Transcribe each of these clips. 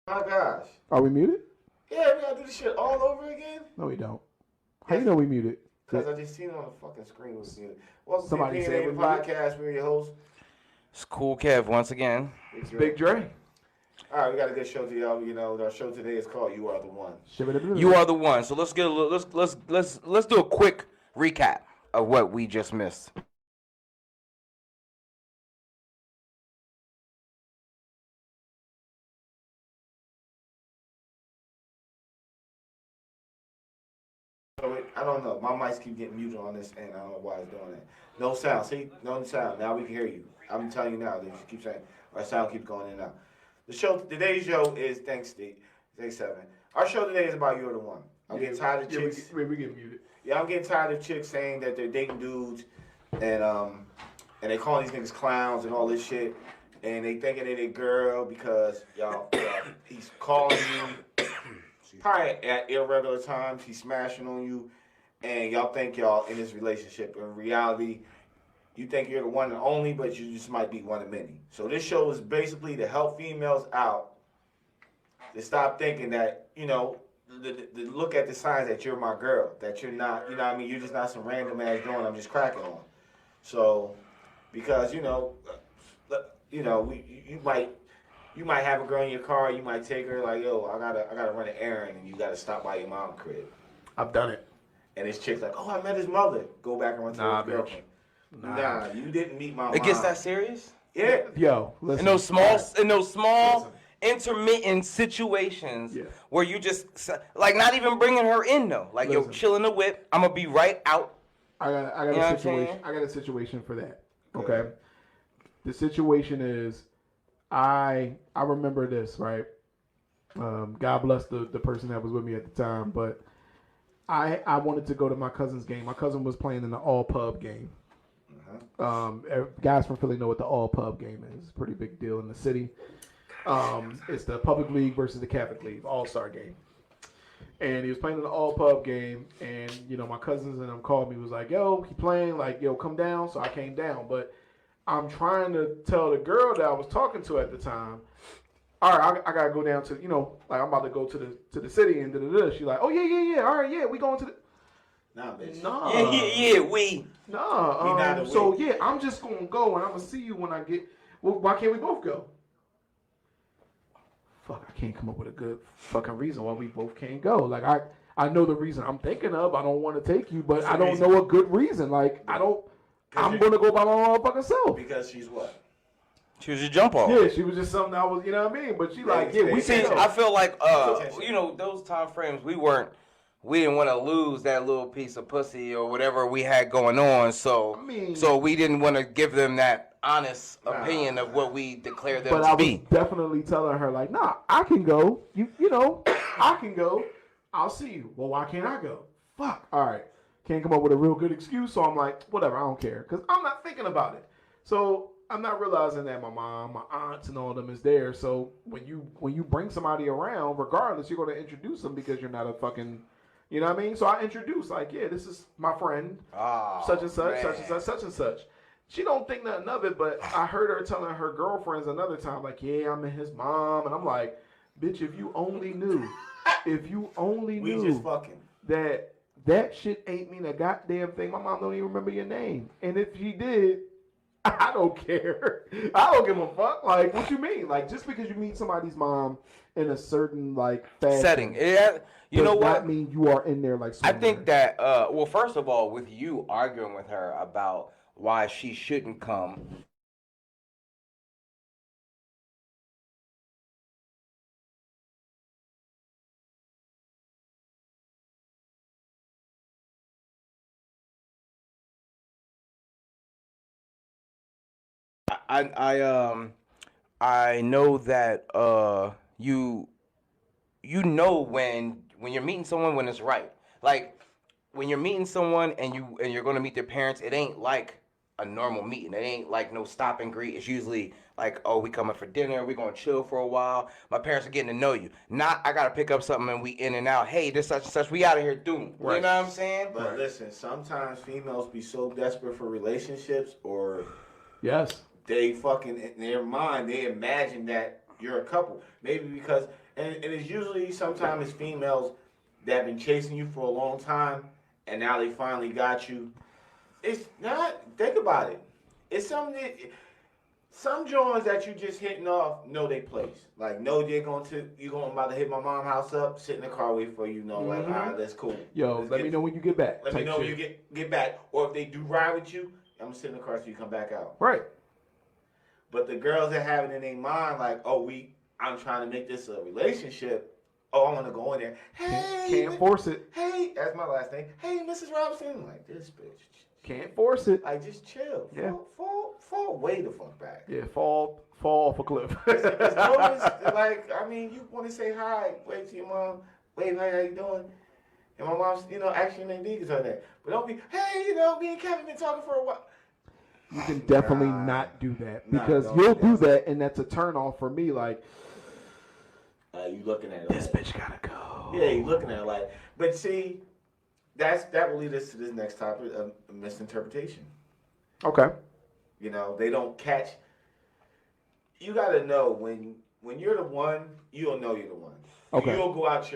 My gosh. Are we muted? Yeah, we gotta do this shit all over again? No, we don't. How you know we muted? Because I just seen it on the fucking screen. Was muted. Welcome Somebody to the said Opinionated we're muted. Podcast. We're your hosts. It's Cool Kev once again. It's Big Dre. All right, we got a good show to y'all. You know, our show today is called "You Are the One." You are the one. So let's get a little, let's do a quick recap of what we just missed. I don't know. My mics keep getting muted on this, and I don't know why it's doing that. No sound. See, no sound. Now we can hear you. I'm telling you now. They just keep saying our sound keeps going in and out. Today's show is thanks Steve. Day 7. Our show today is about "You're the One." I'm getting tired of chicks. We get muted. Yeah, I'm getting tired of chicks saying that they're dating dudes, and they calling these niggas clowns and all this shit, and they thinking they their girl because he's calling you probably at irregular times. He's smashing on you, and y'all think y'all in this relationship. In reality, you think you're the one and only, but you just might be one of many. So this show is basically to help females out to stop thinking that, you know, to look at the signs that you're my girl, that you're not, you know what I mean, you're just not some random ass joint I'm just cracking on. So, because, you might have a girl in your car, you might take her like, yo, I gotta run an errand, and you gotta stop by your mom's crib. I've done it. And this chick's like, oh, I met his mother. Go back and run to his girlfriend. Nah, you didn't meet my mom. It gets that serious? Yeah. Yo, listen. In those small intermittent situations where you just like not even bringing her in though. Like yo, chilling the whip. I'm gonna be right out. I got a situation. I got a situation for that. Okay. The situation is, I remember this, right? God bless the person that was with me at the time, but I wanted to go to my cousin's game. My cousin was playing in the all pub game. Guys from Philly know what the all pub game is. It's a pretty big deal in the city. It's the public league versus the Catholic league all-star game. And he was playing in the all pub game, and you know my cousins and them called me, was like, yo, he playing, like, yo, come down. So I came down, but I'm trying to tell the girl that I was talking to at the time, all right, I gotta go down to, you know, like I'm about to go to the city and da-da-da. She's like, oh yeah, all right, yeah, we going to the. Nah, bitch. Nah. Yeah, we. Nah. So yeah, I'm just gonna go and I'm gonna see you when I get. Well, why can't we both go? Fuck, I can't come up with a good fucking reason why we both can't go. Like I know the reason I'm thinking of. I don't want to take you, but I don't know a good reason. Like I'm gonna go by my motherfucking self. Because she's what? She was a jump off. Yeah, she was just something I was, you know what I mean? But she like, yeah, we see. can go. I feel like, you know, those time frames we didn't want to lose that little piece of pussy or whatever we had going on. So, so we didn't want to give them that honest opinion of what we declared them to be. But I was definitely telling her like, nah, I can go. You know, I can go. I'll see you. Well, why can't I go? Fuck. All right. Can't come up with a real good excuse. So I'm like, whatever. I don't care because I'm not thinking about it. So I'm not realizing that my mom, my aunts, and all of them is there. So when you bring somebody around, regardless, you're going to introduce them because you're not a fucking. You know what I mean? So I introduced, like, yeah, this is my friend, such and such, such and such, such and such. She don't think nothing of it, but I heard her telling her girlfriends another time, like, yeah, I'm in his mom. And I'm like, bitch, if you only knew we just fucking. that shit ain't mean a goddamn thing. My mom don't even remember your name. And if she did, I don't care. I don't give a fuck. Like, what you mean? Like, just because you meet somebody's mom in a certain, like, fashion, setting. Yeah. You know what? Does not mean you are in there like somewhere. I think that, well, first of all, with you arguing with her about why she shouldn't come, I know that you know when you're meeting someone when it's right. Like when you're meeting someone and you're gonna meet their parents, it ain't like a normal meeting. It ain't like no stop and greet. It's usually like, oh, we coming for dinner, we gonna chill for a while. My parents are getting to know you. Not I gotta pick up something and we in and out. Hey, this such and such, we out of here doing. Right. You know what I'm saying? But listen, sometimes females be so desperate for relationships, or yes, they fucking in their mind they imagine that you're a couple. Maybe because and it's usually sometimes it's females that have been chasing you for a long time, and now they finally got you. It's not. Think about it. It's something that some joints that you just hitting off know they place. Like, no, you're about to hit my mom's house up, sit in the car, wait for you. Know, like, all right, that's cool. Yo, let me know when you get back. Let me know when you get back. Or if they do ride with you, I'm gonna sit in the car so you come back out. Right. But the girls that have it in their mind, like, oh, I'm trying to make this a relationship. Oh, I want to go in there. Hey, can't force it. Hey, that's my last name. Hey, Mrs. Robinson. I'm like, this bitch. Can't force it. Like, just chill. Yeah. Fall way the fuck back. Yeah, fall off a cliff. It's always, like, I mean, you want to say hi, wait to your mom, wait, how you doing? And my mom's, actually named Deacons on there. But don't be, hey, me and Kevin been talking for a while. You can definitely not do that because you'll do that and that's a turn off for me. Like, you looking at it. This bitch gotta go. Yeah, you looking at it like, but see, that will lead us to this next topic of misinterpretation. Okay. They don't catch. You gotta know when you're the one, you'll know you're the one. Okay. You'll go out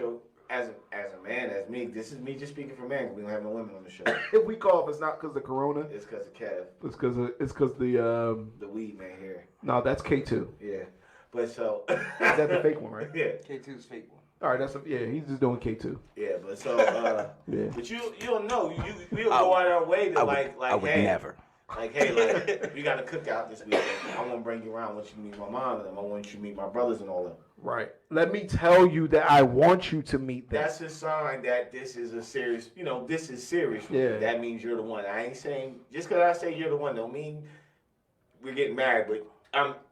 as a man, as me. This is me just speaking for men. We don't have no women on the show. If we cough, it's not because of Corona. It's because of Kev. It's because the weed man here. No, that's K2. Yeah, but so is that the fake one, right? Yeah, K2's fake one. All right, he's just doing K2. Yeah, but so yeah. But you'll know we'll go out our way to I would never. Like, hey, we got a cookout this weekend. I want to bring you around. I want you to meet my mom and them. I want you to meet my brothers and all them. Right. Let me tell you that I want you to meet them. That's a sign that this is a serious, this is serious. Yeah. That means you're the one. I ain't saying, just because I say you're the one don't mean we're getting married, but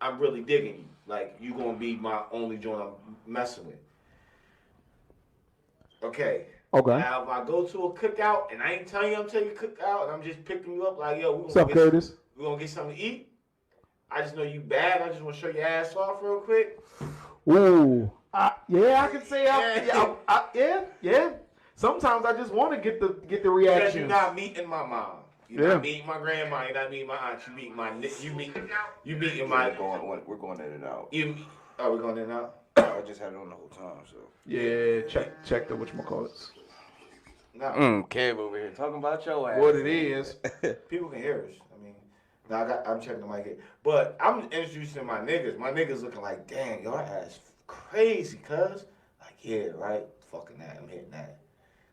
I'm really digging you. Like, you going to be my only joint I'm messing with. Okay. Now, if I go to a cookout and I ain't telling you I'm taking a cookout and I'm just picking you up like, yo, what's up, Curtis? We're going to get something to eat. I just know you bad. I just want to show your ass off real quick. Ooh. Yeah, I can say yeah. Sometimes I just want to get the reaction. Because you're not meeting my mom. You're not meeting my grandma. You're not meeting my aunt. You meeting my. We're going in and out. We're going in and out. I just had it on the whole time, so. Yeah, check the whatchamacallits. No. Kev over here talking about your ass. What it is. People can hear us. I mean, I'm checking the mic here. But I'm introducing my niggas. My niggas looking like, damn, your ass crazy, cuz. Like, yeah, right? Fucking that. I'm hitting that.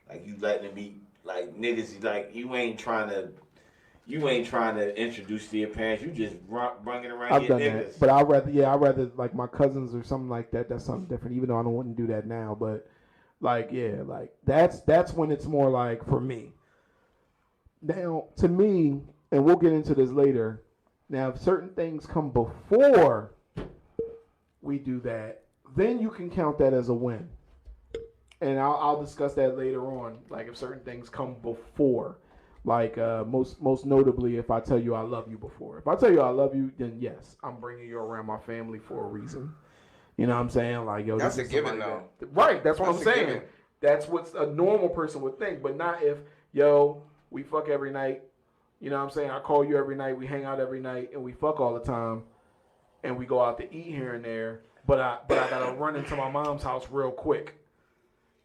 Like, you letting it be, like, niggas, like, you ain't trying to introduce to your parents. You just bringing around I've your done niggas. That. But I'd rather like my cousins or something like that. That's something different. Even though I don't want to do that now, but like, yeah, like that's when it's more like for me. Now, to me, and we'll get into this later. Now, if certain things come before we do that, then you can count that as a win. And I'll discuss that later on. Like if certain things come before. Like most notably, if I tell you I love you before. If I tell you I love you, then yes, I'm bringing you around my family for a reason. You know what I'm saying? Like, yo, that's a given, though. Right, that's what I'm saying. Given. That's what a normal person would think, but not if, yo, we fuck every night. You know what I'm saying? I call you every night, we hang out every night, and we fuck all the time, and we go out to eat here and there. But I gotta run into my mom's house real quick.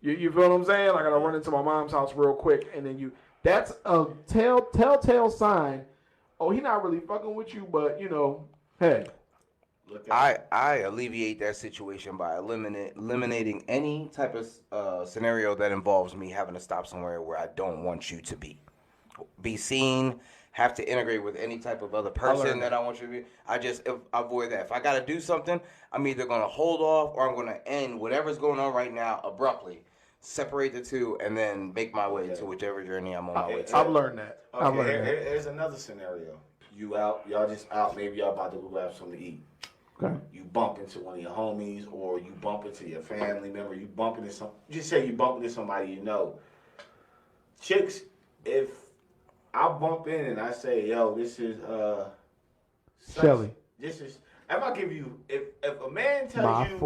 You feel what I'm saying? Like, I gotta run into my mom's house real quick, and then that's a telltale sign. Oh, he not really fucking with you, but hey. I alleviate that situation by eliminating any type of scenario that involves me having to stop somewhere where I don't want you to be seen, have to integrate with any type of other person that I want you to be. I just avoid that. If I got to do something, I'm either going to hold off or I'm going to end whatever's going on right now abruptly. Separate the two and then make my way to whichever journey I'm on my way to. I've learned that. Okay, here's another scenario. Y'all just out, maybe y'all about to go have something to eat. Okay. You bump into one of your homies or you bump into your family member, you bump into just say you bump into somebody you know. Chicks, if I bump in and I say, yo, this is Shelly. This is if I give you if a man tells you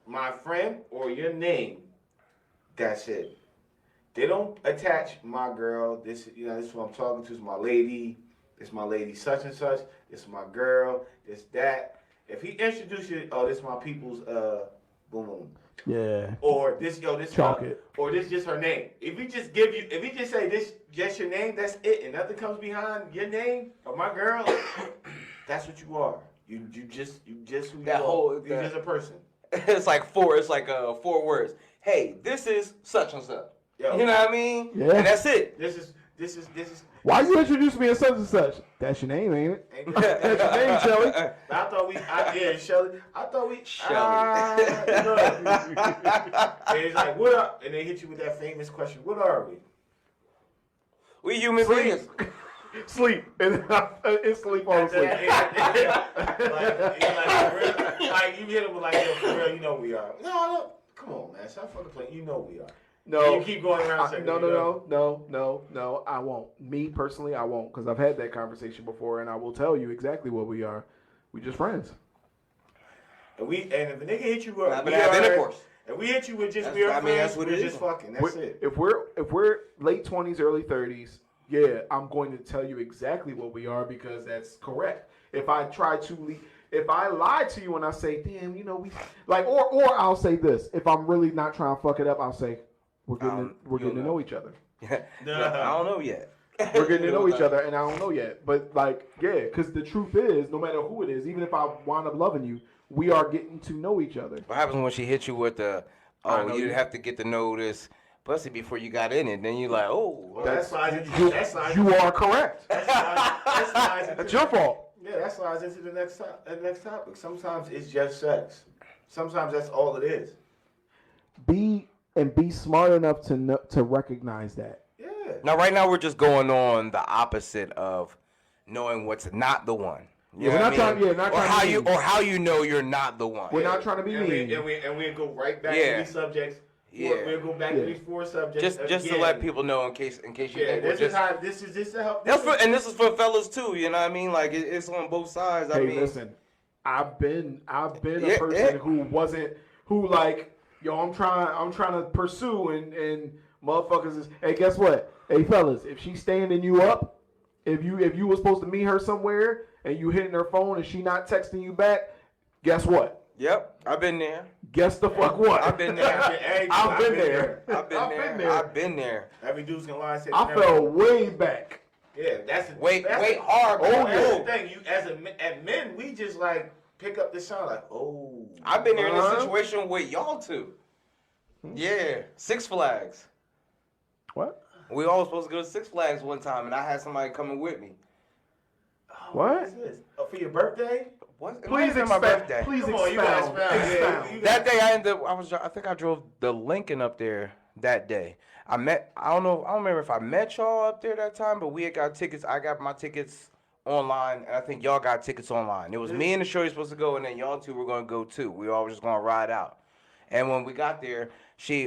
my friend or your name, that's it. They don't attach my girl. This is what I'm talking to. It's my lady. It's my lady such and such. It's my girl. It's that. If he introduces you, oh, this is my people's boom. Yeah. Or this Chalk it. or this just her name. If he just say this just your name, that's it, and nothing comes behind your name or my girl, that's what you are. You just who That you whole- are. You're that- just a person. It's like four words. Hey, this is such and such. Yo. You know what I mean? Yeah. And that's it. This is. Why you introduce me as such and such? That's your name, ain't it? Ain't That's your name, Shelly. I thought Shelly. I thought we. Shelly. And it's like, what are? And they hit you with that famous question. What are we? We human beings. Sleep. And it's sleep on sleep. Like you hit them with like, yo, for real, you know we are. No, come on, man. Stop fucking playing. You know we are. No. And you keep going around saying, No. I won't. Me personally, I won't, because I've had that conversation before, and I will tell you exactly what we are. We just friends. And if a nigga hit you up, But have intercourse. And we hit you with just That's- we are I mean, friends, that's what we're it just is. fucking. That's it. If we're late 20s, early 30s, yeah, I'm going to tell you exactly what we are, because that's correct. If I lie to you and I say, damn, you know, we like, or I'll say this. If I'm really not trying to fuck it up, I'll say, we're getting to know each other. I don't know yet. We're getting to know each other, and I don't know yet. But like, yeah, because the truth is, no matter who it is, even if I wind up loving you, we are getting to know each other. What happens when she hits you with the, I oh, know you you- have to get to know this pussy before you got in it? Then you like, oh. Well, that slides into You are correct. that slides into That's your fault. Yeah, that slides into the next topic. Sometimes it's just sex. Sometimes that's all it is. Be smart enough to recognize that. Yeah. Now, right now, we're just going on the opposite of knowing what's not the one. You Yeah, know we're what not I mean? trying. Yeah, not or trying how to you be- or how you know you're not the one. We're not trying to be mean. And we go right back Yeah. to these subjects. Yeah. We'll go back to these 4 subjects. Just to again. let people know in case you Yeah, think we're just. this is to help. That's for, and this is for fellas too. You know what I mean? Like it's on both sides. I Hey, mean, listen, I've been a Yeah, person yeah. who like, yo, I'm trying to pursue and motherfuckers is, hey, guess what? Hey, fellas, if she's standing you up, if you were supposed to meet her somewhere and you hitting her phone and she not texting you back, guess what? Yep, I've been there. Guess the fuck what? I've been there. I've been there. I've been there. Every dude's gonna lie and say, I fell way back. Yeah, that's Wait that's hard. Oh, That's yeah. the thing. You as men, we just like pick up the sound like, oh. I've been there in Uh-huh. a situation with y'all too. Yeah, Six Flags. What? We all supposed to go to Six Flags one time, and I had somebody coming with me. Oh, What? is this? Oh, for your birthday? What? It Please might have been my expound. birthday. Please Come on, you gotta expound. expound. Yeah, Expound. you That day I think I drove the Lincoln up there that day. I don't remember if I met y'all up there that time, but we had got tickets. I got my tickets online, and I think y'all got tickets online. It was me and the shorty supposed to go, and then y'all two were gonna go too. We all were just gonna ride out. And when we got there, she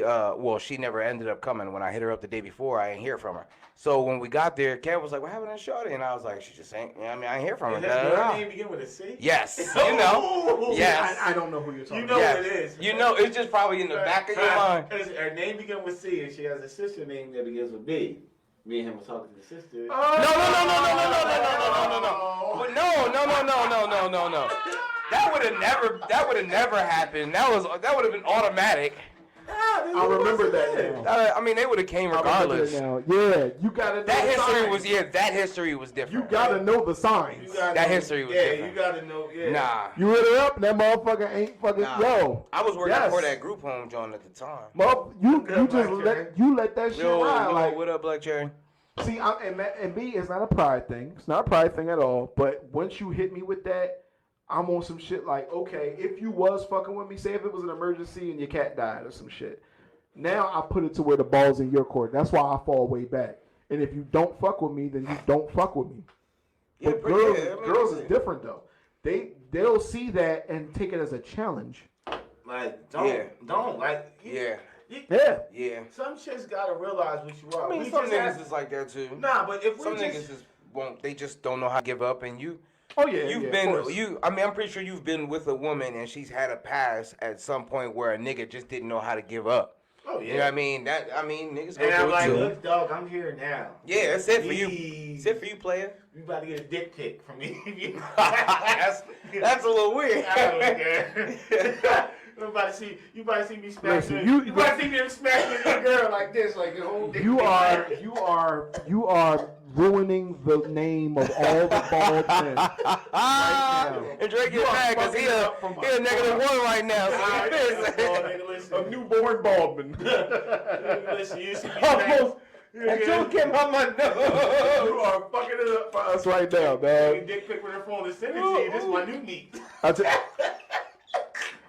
never ended up coming. When I hit her up the day before, I didn't hear from her. So when we got there, Kat was like, "What happened to shorty?" And I was like, "She just ain't. I mean, I ain't hear from her." Is Da, da, that da. your name begin with a C? Yes, you know. Yes. I don't know who you're talking You know about. what it is. You know, it's just probably in the back of your mind. Her name begins with C, and she has a sister name that begins with B. Me and him were talking to the sister. No. That would have never happened. That would have been automatic. I remember that now. I mean, they would have came I remember regardless. that now. Yeah, you gotta know That the history signs. that history was different. You gotta know the signs. You gotta That know- history was yeah, different. you gotta know. Yeah. Nah. You hit her up, and that motherfucker ain't fucking yo. I was working Yes. for that group home joint at the time. You Good, just Black let that shit Yo, ride. Like, what up, Black Cherry? see, and B, it's not a pride thing. It's not a pride thing at all. But once you hit me with that, I'm on some shit like, okay, if you was fucking with me, say if it was an emergency and your cat died or some shit. Now I put it to where the ball's in your court. That's why I fall way back. And if you don't fuck with me, then you don't fuck with me. Yeah, But but girls, yeah, I mean, girls is yeah. different though. They'll see that and take it as a challenge. Like Yeah. don't like. Yeah. Yeah. Some shit's gotta realize what you are. I mean, We some just niggas have- is like that too. Nah, but if we Some just niggas just won't. They just don't know how to give up. And Oh yeah. you've yeah, been of course. I mean, I'm pretty sure you've been with a woman and she's had a past at some point where a nigga just didn't know how to give up. oh yeah. You know what I mean? Niggas go And I'm through like, it too. look, dog, I'm here now. Yeah, that's it for you. Please. That's it for you, player. You about to get a dick pic from me. that's a little weird. I don't care. You about to see me smashing. Listen, You about to see me smashing your girl like this, like the whole thing. You are ruining the name of all the bald men right now. And Drake get mad because he a -1 right now. So A newborn baldman. Listen, you see me smash. I told him on my nose. You are fucking it up for us right now, Hey, dog. dick pic with her phone and send it to you. This is my new meat.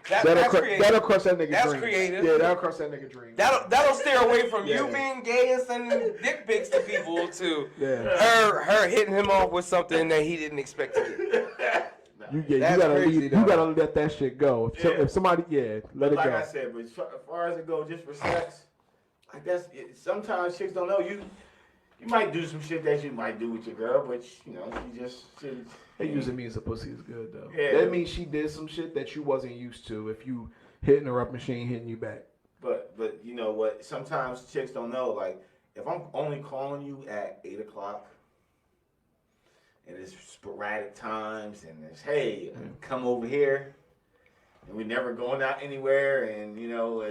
That'll crush that nigga's dream. That's creative. Yeah, that'll crush that nigga's dream. That'll steer away from you Yeah. being gay and sending dick pics to people to Yeah. her hitting him off with something that he didn't expect to get. You gotta let that shit go. If somebody, let it like go. I said, but as far as it goes, just for sex, like sometimes chicks don't know you. You might do some shit that you might do with your girl, but you know, They using me as a pussy is good though. Yeah. That means she did some shit that you wasn't used to. If you hitting her up and she ain't hitting you back. But you know what? Sometimes chicks don't know. Like if I'm only calling you at 8:00, and it's sporadic times, and it's hey, come over here, and we never going out anywhere, and you know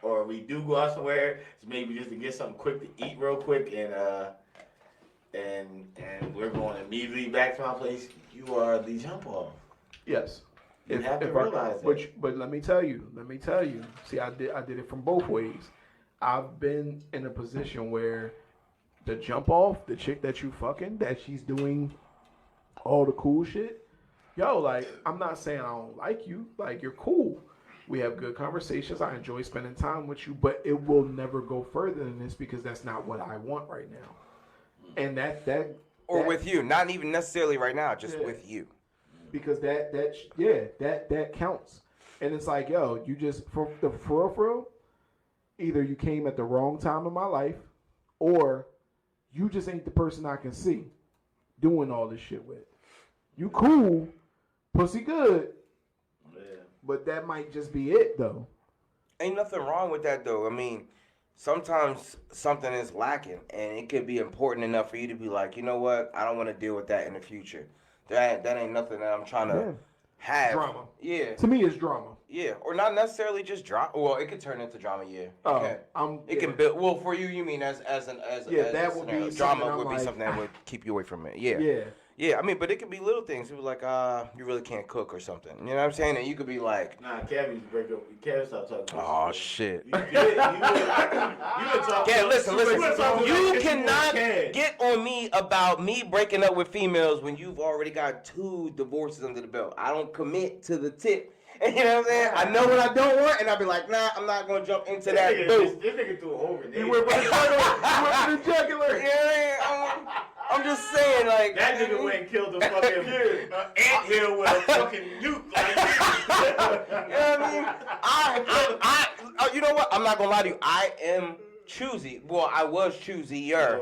or we do go out somewhere, it's maybe just to get something quick to eat real quick, and we're going immediately back to my place. You are the jump off. Yes. You have to realize that. But let me tell you. See, I did it from both ways. I've been in a position where the jump off, the chick that you fucking, that she's doing all the cool shit. Yo, like, I'm not saying I don't like you. Like, you're cool. We have good conversations. I enjoy spending time with you, but it will never go further than this because that's not what I want right now. And that with you, not even necessarily right now, just with you. Because that counts. And it's like, yo, you just for real, either you came at the wrong time in my life, or you just ain't the person I can see doing all this shit with. You cool, pussy good. But that might just be it, though. Ain't nothing wrong with that, though. I mean, sometimes something is lacking, and it could be important enough for you to be like, you know what? I don't want to deal with that in the future. That ain't nothing that I'm trying to have. Drama. Yeah. To me, it's drama. Yeah, or not necessarily just drama. Well, it could turn into drama. Yeah. It can build. Well, for you mean as that would be drama would be something that would keep you away from it. Yeah. Yeah. Yeah, I mean, but it could be little things. It was like, you really can't cook or something. You know what I'm saying? And you could be like, nah, Kev used to break up. Kev stopped talking. Oh shit. You would talk. Kev, listen. You cannot get get on me about me breaking up with females when you've already got 2 divorces under the belt. I don't commit to the tip. And you know what I'm saying? I know what I don't want, and I'll be like, nah, I'm not going to jump into that boat. This nigga threw it over. He went for the jugular. Yeah, I'm just saying, like. That nigga went and killed a fucking anthill with a fucking nuke. Like, you know what I mean? You know what? I'm not going to lie to you. I am choosy. Well, I was choosier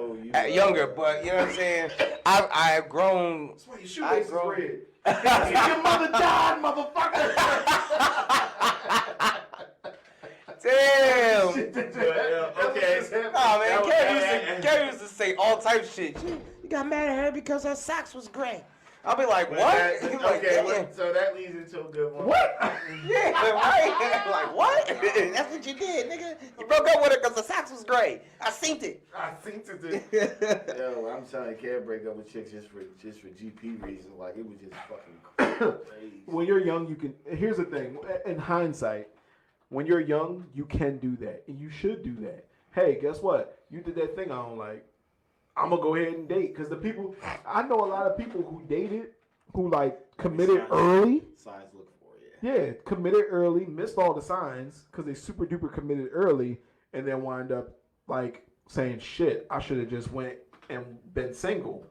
younger, but you know what I'm saying? I've grown. That's why your shoelace is red. Your mother died, motherfucker. Damn. Okay. Nah, man. Carrie used to say all types of shit. You got mad at her because her socks was gray. I'll be like, what? So that leads into a good one. What? Yeah, right? Like, what? That's what you did, nigga. You broke up with her because the socks was gray. I seen it. Yo, I'm telling you, can't break up with chicks just for GP reasons. Like, it was just fucking crazy. When you're young, you can. Here's the thing. In hindsight, when you're young, you can do that, and you should do that. Hey, guess what? You did that thing I don't like. I'm gonna go ahead and date because the people I know a lot of people who dated who like committed early. Signs look for Yeah, committed early, missed all the signs because they super duper committed early, and then wind up like saying, "Shit, I should have just went and been single,"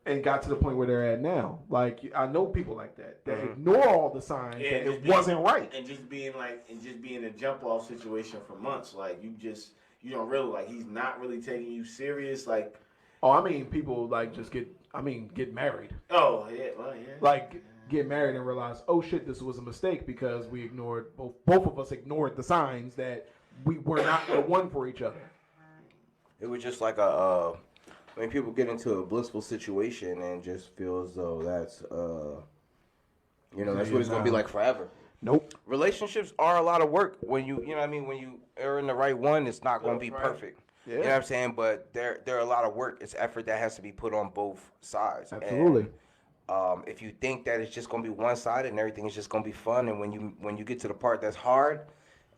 and got to the point where they're at now. Like I know people like that ignore all the signs that it wasn't right, and just being a jump off situation for months. Like you don't really like he's not really taking you serious. Like. Oh, I mean, people like just get married. Oh, yeah, well, yeah. Like get married and realize, oh shit, this was a mistake because we ignored both of us ignored the signs that we were not the one for each other. It was just like when people get into a blissful situation and just feel as though that's that's what it's gonna be like forever. Nope. Relationships are a lot of work. When you know what I mean, when you are in the right one, it's not going to be perfect. Yeah. You know what I'm saying? But they're a lot of work. It's effort that has to be put on both sides. Absolutely. And, if you think that it's just going to be one-sided and everything is just going to be fun, and when you get to the part that's hard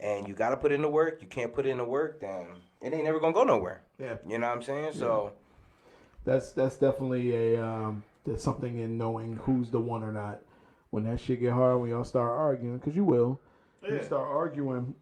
and you got to put in the work, you can't put in the work, then it ain't never going to go nowhere. Yeah. You know what I'm saying? So that's definitely there's something in knowing who's the one or not. When that shit get hard, when y'all start arguing, because you will. Yeah. You start arguing,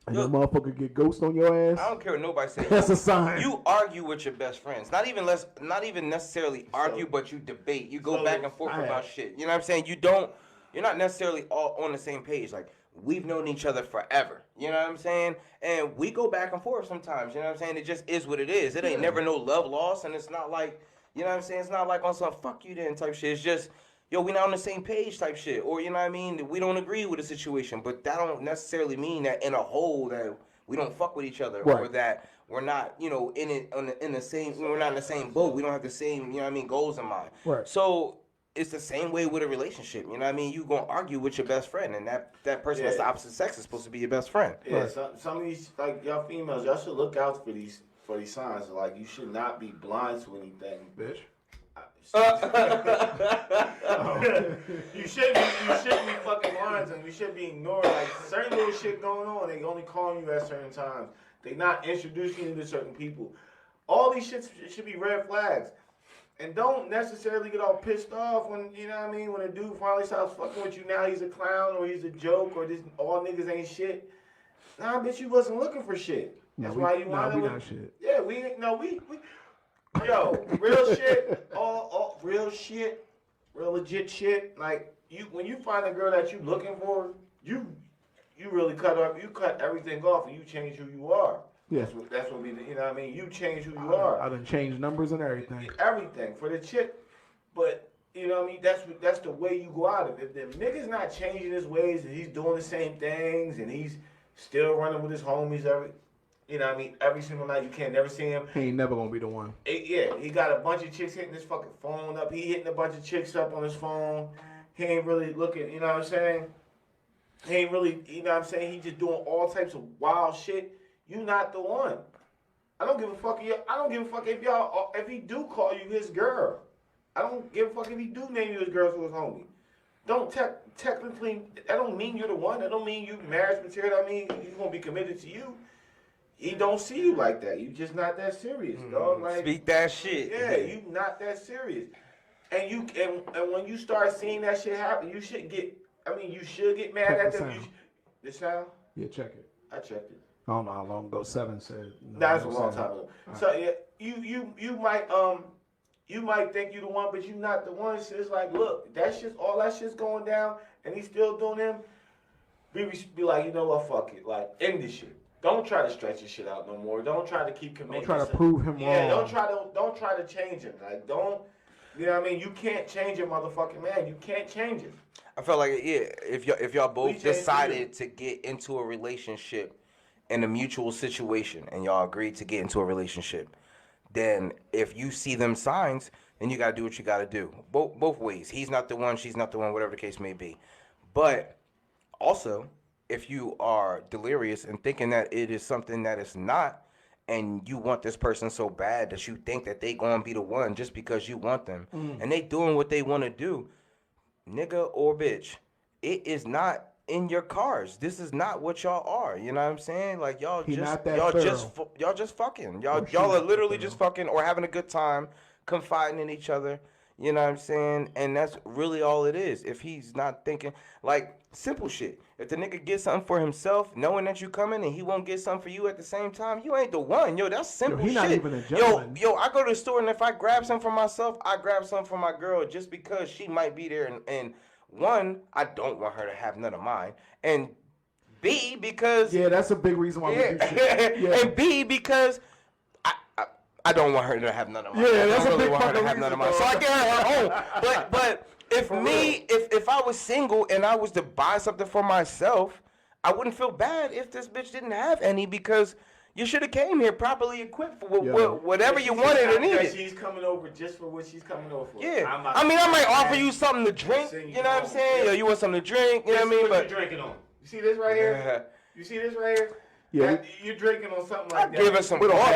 and that motherfucker get ghost on your ass. I don't care what nobody says. That's a sign. You argue with your best friends. Not even necessarily argue, but you debate. You go back and forth about shit. You know what I'm saying? You're not necessarily all on the same page. Like, we've known each other forever. You know what I'm saying? And we go back and forth sometimes. You know what I'm saying? It just is what it is. It ain't never no love lost, and it's not like, you know what I'm saying? It's not like on some fuck you then type shit. It's just, yo, we not on the same page type shit. Or, you know what I mean? We don't agree with the situation. But that don't necessarily mean that in a whole that we don't fuck with each other. Right. Or that we're not, you know, in the same, we're not in the same boat. We don't have the same, you know what I mean, goals in mind. Right. So it's the same way with a relationship. You know what I mean? You gonna argue with your best friend, and that person that's the opposite sex is supposed to be your best friend. Yeah, Right. some of these, like, y'all females, y'all should look out for these signs. Like, you should not be blind to anything. Bitch. You shouldn't be fucking blind to them. You should be ignoring. Like, certain little shit going on, they only calling you at certain times. They not introducing you to certain people. All these shits should be red flags. And don't necessarily get all pissed off when, you know what I mean, when a dude finally stops fucking with you. Now he's a clown or he's a joke or this all niggas ain't shit. Nah, bitch, you wasn't looking for shit. That's why you wanted we not shit. Yeah, we yo, real shit, all real shit, real legit shit. Like, when you find a girl that you looking for, you really cut everything off and you change who you are. Yeah. That's what we, you know what I mean? You change who you are. I done changed numbers and everything. Everything for the chick, but you know what I mean? That's the way you go out of it. If the nigga's not changing his ways and he's doing the same things and he's still running with his homies you know what I mean? Every single night, you can't never see him. He ain't never gonna be the one. Yeah, he got a bunch of chicks hitting his fucking phone up. He hitting a bunch of chicks up on his phone. He ain't really looking, you know what I'm saying? He ain't really, you know what I'm saying? He just doing all types of wild shit. You not the one. I don't give a fuck if he do call you his girl. I don't give a fuck if he do name you his girl to his homie. Don't technically, that don't mean you're the one. That don't mean you marriage material. That mean he's gonna be committed to you. He don't see you like that. You just not that serious, dog. Like, speak that shit. Yeah, you not that serious. And when you start seeing that shit happen, you should get mad Check at the them. sound. The sound? Yeah, check it. I checked it. I don't know how long ago 7 said. No, That's a long 7. time ago. Right. So yeah, you might think you the one, but you not the one. So it's like, look, all that shit's going down, and he's still doing them. Be like, you know what, fuck it, like, end this shit. Don't try to stretch your shit out no more. Don't try to keep committing. Don't try to prove him wrong. Yeah, don't try to change him. Like, don't, you know what I mean? You can't change a motherfucking man. You can't change him. I felt like, yeah, if y'all both We decided to get into a relationship in a mutual situation and y'all agreed to get into a relationship, then if you see them signs, then you got to do what you got to do. Both ways. He's not the one, she's not the one, whatever the case may be. But also, if you are delirious and thinking that it is something that it's not, and you want this person so bad that you think that they gonna be the one just because you want them, and they doing what they want to do, nigga or bitch, it is not in your cards. This is not what y'all are. You know what I'm saying? Like, y'all just fucking. Y'all are literally just fucking or having a good time, confiding in each other. You know what I'm saying? And that's really all it is. If he's not thinking, like, simple shit. If the nigga gets something for himself, knowing that you coming and he won't get something for you at the same time, you ain't the one. Yo, that's simple shit. Not even a gentleman. Yo, I go to the store and if I grab something for myself, I grab something for my girl just because she might be there. And one, I don't want her to have none of mine. And B, because... Yeah, that's a big reason why we do shit. Yeah. And B, because... I don't want her to have none of mine. Yeah, that's I a don't really big want her to fucking have none of mine. reason, So I dog. get her own. But if I was single and I was to buy something for myself, I wouldn't feel bad if this bitch didn't have any because, You should have came here properly equipped for Yeah. whatever you wanted or needed. She's coming over just for what she's coming over for. Yeah, I mean, I might offer you something to drink. You know what I'm saying? Yo, you want something to drink? You know what I mean? But you're drinking on. You see this right here? Yeah. You see this right here? Yeah, You're drinking on something like that. Give her some we don't water.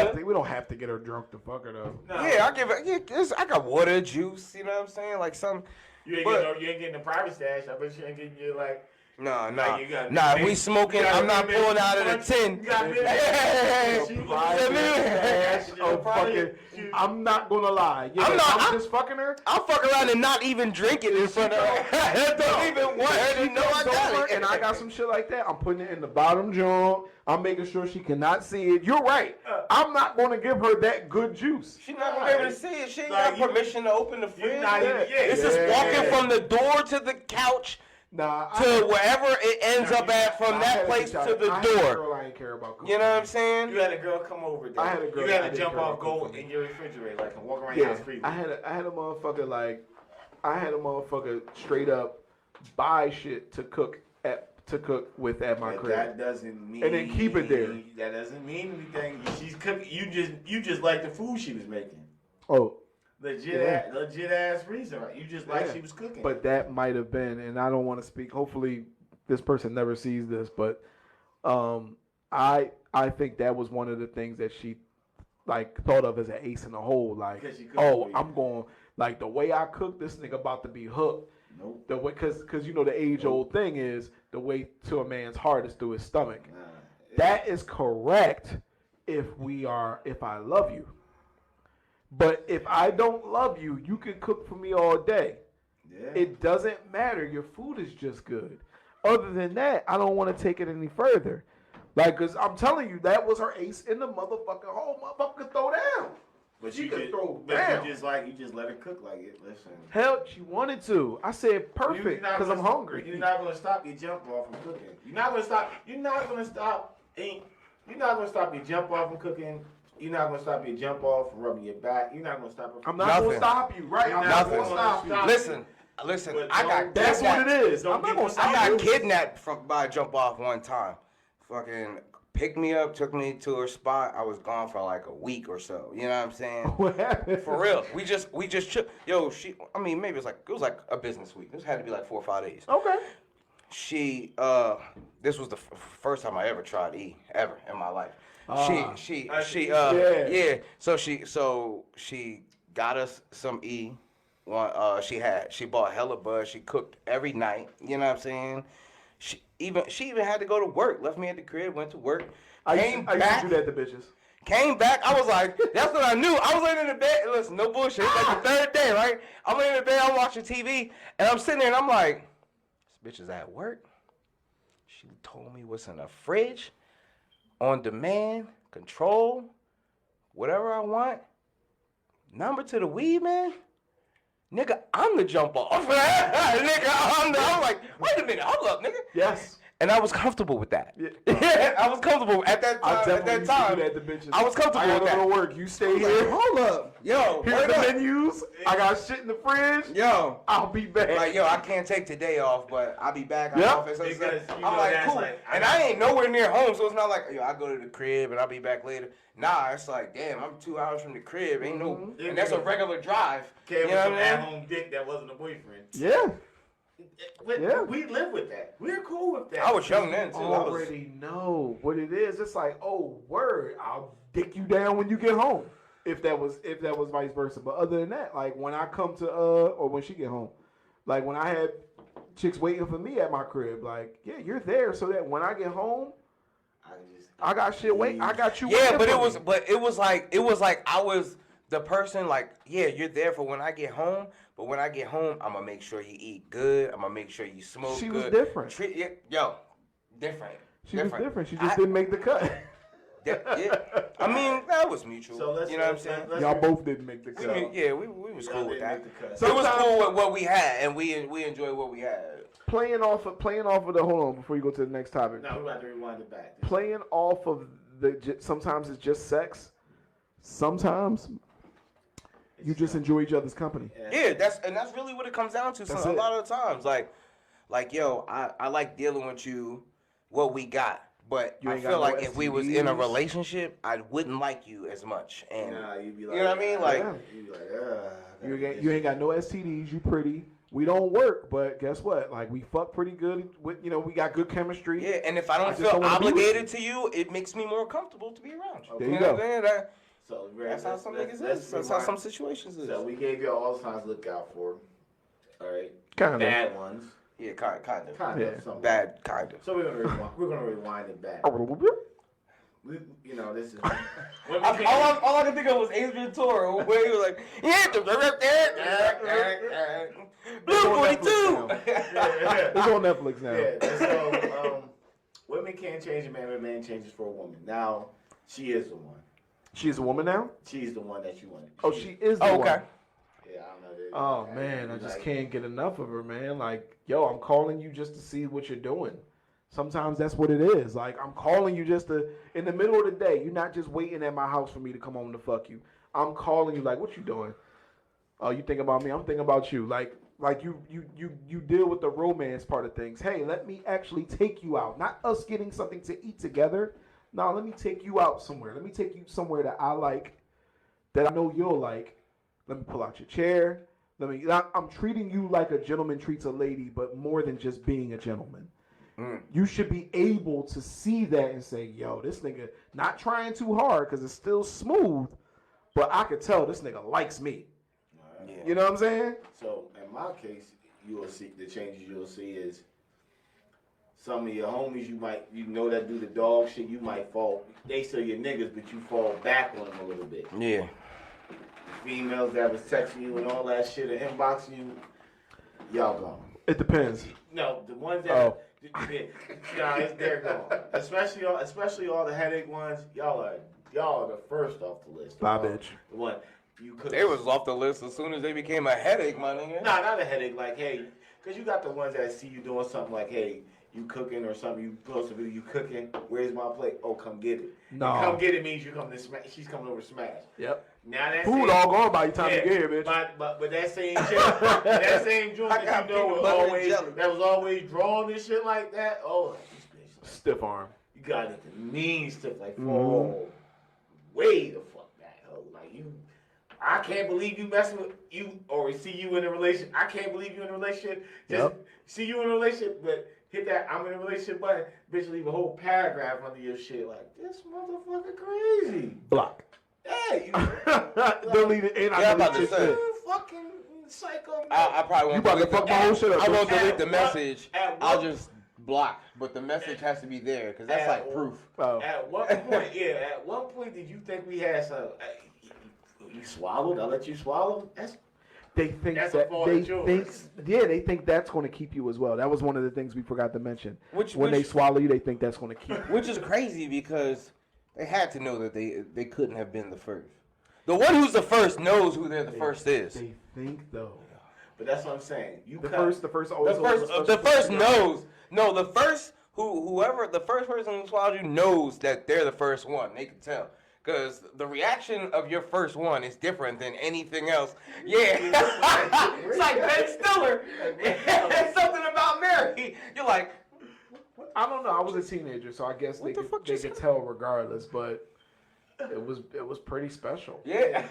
have to get her drunk to fuck her though. No. Yeah, I'll give her. Yeah, I got water, juice. You know what I'm saying? Like some. You ain't getting the private stash. I bet you ain't getting your like. Nah. Like, you gotta Nah, be if we big. smoking, You gotta I'm not be pulling big. out of the tin. You gotta be I'm not gonna lie. Yeah, I'm just fucking her. I'll fuck around and not even drink it in front of her. Don't even want her to know I got it. And I got some shit like that. I'm putting it in the bottom joint. I'm making sure she cannot see it. You're right. I'm not going to give her that good juice. She's not gonna be able to see it. She ain't got permission to open the fridge. It's just Yeah. walking from the door to the couch Nah, to wherever it ends up at, from that place to the door. Girl, I ain't care about cooking. You know what I'm saying? You had a girl come over. Though. I had a girl You had that to didn't jump care off about gold cooking. in your refrigerator, like and walk around Yeah, your house free. I had a motherfucker like, I had a motherfucker straight up buy shit to cook with at my crib. That doesn't mean. And then keep it there. That doesn't mean anything. She's cooking. You just like the food she was making. Oh, Legit ass reason, right? You just like she was cooking. but that might have been, and I don't want to speak. Hopefully, this person never sees this, but I think that was one of the things that she like thought of as an ace in the hole. Like, oh, I'm going like the way I cook, this nigga about to be hooked. Nope. The way, because you know the age old thing is the way to a man's heart is through his stomach. That is correct if I love you. But if I don't love you, you can cook for me all day. Yeah. It doesn't matter. Your food is just good. Other than that, I don't want to take it any further. Like, because I'm telling you, that was her ace in the motherfucking hole. Motherfucker could throw down. But she you could just, throw but down. you just let her cook like it. Listen. Hell, she wanted to. I said perfect because I'm hungry. You're not gonna stop your jump off from cooking. You're not gonna stop your jump off from cooking. You're not gonna stop your jump off from rubbing your back. You're not gonna stop it. I'm not gonna stop you, right? I'm not gonna stop you. Listen. But I got That's what it is. I'm not gonna stop I got you. kidnapped by a jump off one time. Fucking picked me up, took me to her spot. I was gone for like a week or so. You know what I'm saying? What happened? For real. We just yo, maybe it was like a business week. This had to be like 4 or 5 days. Okay. She this was the first time I ever tried E ever in my life. She So she got us some E. She bought hella buzz. She cooked every night. You know what I'm saying? She even had to go to work. Left me at the crib. Went to work. I used to do that to bitches. Came back. I was like, that's what I knew. I was laying in the bed. Listen, no bullshit. It's like the third day, right? I'm laying in the bed. I'm watching TV, and I'm sitting there, and I'm like, this bitch is at work. She told me what's in the fridge, on demand, control, whatever I want. Number to the weed, man. Nigga, I'm the jump off. Nigga, I'm like, wait a minute, hold up, nigga. Yes. And I was comfortable with that. Yeah. I was comfortable at that time. I definitely used to do that to bitches. I was comfortable with I that. gotta go to work. You stay here. Hold up. Yo, Here's the menus. I got shit in the fridge. Yo, I'll be back. like, yo, I can't take today off, but I'll be back. Yep. Office. Because I'm like, cool. And I ain't nowhere near home, so it's not like, yo, I go to the crib and I'll be back later. Nah, it's like, damn, I'm 2 hours from the crib. Ain't no, and that's a regular drive. Came You with know some what I mean? at-home dick that wasn't a boyfriend. Yeah. Yeah. We live with that. We're cool with that. I was young then, too. I was, Already know what it is. It's like, oh, word, I'll dick you down when you get home. If that was vice versa. But other than that, like when I come to or when she get home, like when I had chicks waiting for me at my crib, like, yeah, you're there so that when I get home, I got shit wait. I got you. yeah, waiting but for it was like I was the person, like, yeah, you're there for when I get home, but when I get home, I'm gonna make sure you eat good. I'm gonna make sure you smoke She good. was different. Different. She was different. She just didn't make the cut. Yeah. I mean, that was mutual. So you know what I'm saying? Y'all both didn't make the cut. We was cool with that. So It was cool with what we had, and we enjoyed what we had. Playing off of the, hold on, before you go to the next topic. No, we're about to rewind it back. Playing off of sometimes it's just sex. Sometimes you just enjoy each other's company. Yeah, that's really what it comes down to. A lot of the times, like yo, I like dealing with you, what we got, But You I ain't got feel no like if we was in a STDs. relationship, I wouldn't like you as much. And Nah, you'd be like, you know what I mean? Like, Yeah. you'd be like, You ain't got no STDs. You pretty. We don't work, but guess what? Like we fuck pretty good. With, we got good chemistry. yeah. And if I don't just feel don't wanna be with obligated to you, it makes me more comfortable to be around you. There you know go. what I'm saying? So That's how some niggas let's is. That's how rewind. some situations is. So we gave y'all all the signs to look out for. All right. Kind of. Bad ones. Yeah, kind of. Kind Yeah. of. Some Bad, kind of. So we're gonna rewind it back. We, this is. All I could think of was Ace Ventura, where he was like, Blue 42. It's on Netflix now. Yeah. So women can't change a man, but a man changes for a woman. Now she is the one. She's a woman now. She's the one that you wanted. Oh, she is the Okay. one. Yeah, I don't know. Oh man, I just can't get enough of her, man. Like, yo, I'm calling you just to see what you're doing. Sometimes that's what it is. Like, I'm calling you just to, in the middle of the day, you're not just waiting at my house for me to come home to fuck you. I'm calling you like, what you doing? Oh, you think about me? I'm thinking about you. Like you deal with the romance part of things. Hey, let me actually take you out. Not us getting something to eat together. No, let me take you out somewhere. Let me take you somewhere that I like, that I know you'll like. Let me pull out your chair. I'm treating you like a gentleman treats a lady, but more than just being a gentleman. You should be able to see that and say, yo, this nigga not trying too hard because it's still smooth, but I could tell this nigga likes me. Yeah. You know what I'm saying? So in my case, you will see the changes you'll see is some of your homies that do the dog shit, you might fall. They still your niggas, but you fall back on them a little bit. Yeah. Females that was texting you and all that shit and inboxing you, y'all gone. It depends. No, the ones that they're gone. Especially all the headache ones. Y'all are the first off the list. Bye, bitch. The one you could. They was off the list as soon as they became a headache, my nigga. Nah, not a headache. Like, hey, because you got the ones that see you doing something like, hey, you cooking or something. You post a video, you cooking. Where's my plate? Oh, come get it. No. And come get it means you come to smash. She's coming over to smash. Yep. Now that Food all gone by the time you get here, bitch. But that same shit, that same joint that you know was always drawn and shit like that. Oh, this bitch. Stiff arm. You got it, the mean stuff like fall way the fuck back, ho. Like I can't believe you messing with you or see you in a relationship. I can't believe you in a relationship. Just see you in a relationship, but hit that I'm in a relationship button. Bitch, leave a whole paragraph under your shit like this motherfucker crazy. Block. Hey, you Delete it. And Yeah, I'm about to this say. dude fucking psycho. I probably won't You about to delete fuck my whole shit up. I won't At delete the what- message. at I'll what- just block. But the message has to be there because that's like proof. Oh. At what point? Yeah, at what point did you think we had some? You swallowed? I let you swallow? They think That's a that fault they of yours. they think that's going to keep you as well. That was one of the things we forgot to mention. Which they swallow you, they think that's going to keep you. Which is crazy because they had to know that they couldn't have been the first. The one who's the first knows who the first is. They think though. But that's what I'm saying. The first always The first knows. No, the first whoever the first person who swallowed you knows that they're the first one. They can tell. Because the reaction of your first one is different than anything else. Yeah. It's like Ben Stiller. It's something about Mary. You're like, I don't know. I was a teenager, so I guess they could tell regardless. But it was pretty special. yeah.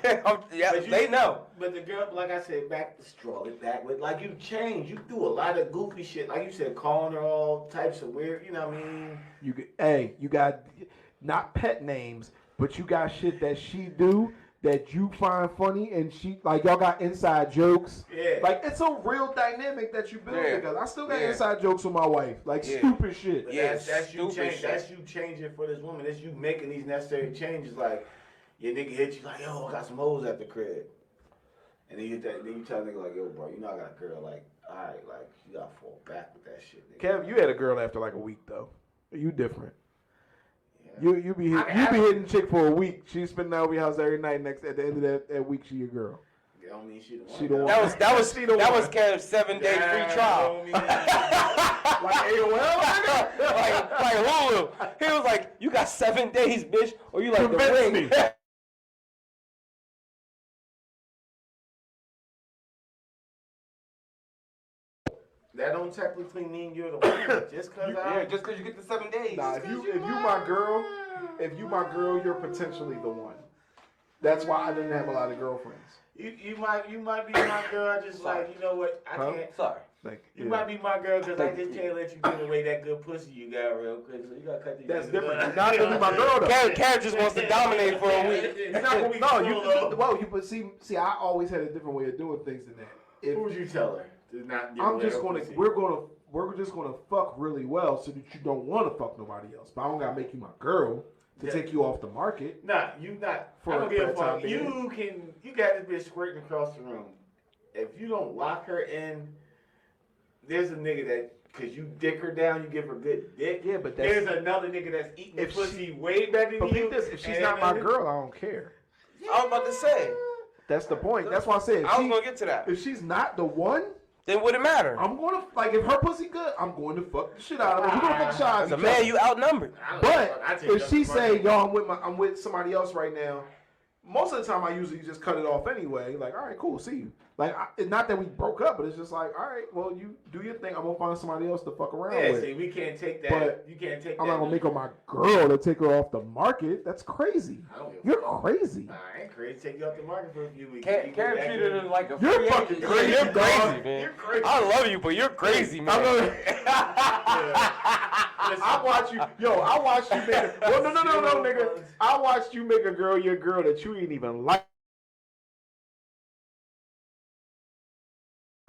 Yeah, But they know. But the girl, like I said, straw it back with like you changed. You do a lot of goofy shit. Like you said, calling her all types of weird. You know what I mean? You got not pet names, but you got shit that she do that you find funny, and she like y'all got inside jokes. Yeah. Like it's a real dynamic that you build together. I still got Yeah. inside jokes with my wife, like stupid shit. But Yeah, that's you stupid change. shit. That's you changing for this woman. That's you making these necessary changes. Like your nigga hit you like, yo, I got some hoes at the crib, and then you tell the nigga like, yo, bro, you know I got a girl. Like, all right, like you gotta fall back with that shit, nigga. Kev, you had a girl after like a week though. You different. Yeah. You be hitting chick for a week. She spending out at your house every night. At the end of that week, she your girl. I don't mean she the one. She the one. That was Kev's 7-day free trial. Like AOL, like Hulu. He was like, "You got 7 days, bitch, or you like the Convince ring." me. that don't technically mean you're the one. Just because just because you get the 7 days. Nah, if you my girl, you're potentially the one. That's why I didn't have a lot of girlfriends. You might be my girl. I just like, you know what? I can't. Sorry. You might be my girl because I just can't let you give away that good pussy you got real quick. So you gotta cut these. That's different. You're not gonna be my girl though. Cat just wants to dominate for a week. You're not gonna be but see, I always had a different way of doing things than that. Who would you tell her? I'm just gonna. We're just gonna fuck really well so that you don't want to fuck nobody else. But I don't gotta make you my girl to take you off the market. Nah, you not. I don't give a fuck. You got this bitch squirting across the room. If you don't lock her in, there's a nigga that, cause you dick her down, you give her good dick. Yeah, but there's another nigga that's eating pussy way better than you. If she's not my girl, I don't care. Yeah. I was about to say. That's the point. That's why I said. I was gonna get to that. If she's not the one, then would it matter? I'm gonna if her pussy good, I'm going to fuck the shit out of her. You gonna fuck the shit out of As a man, you outnumbered. But if she say, yo, I'm with somebody else right now, most of the time I usually just cut it off anyway. Like, all right, cool, see you. Like, it's not that we broke up, but it's just like, all right, well, you do your thing. I'm gonna find somebody else to fuck around with. See, we can't take that. But you can't take that. I'm not gonna make her my girl to take her off the market. That's crazy. You're crazy. I ain't crazy. Take you off the market for a few weeks. Can't treat her like a You're fucking crazy. You're crazy, man. You're crazy. I love you, but you're crazy, man. I watch you. Yo, I watched you make a. Well, no, nigga. I watched you make a girl your girl that you ain't even like.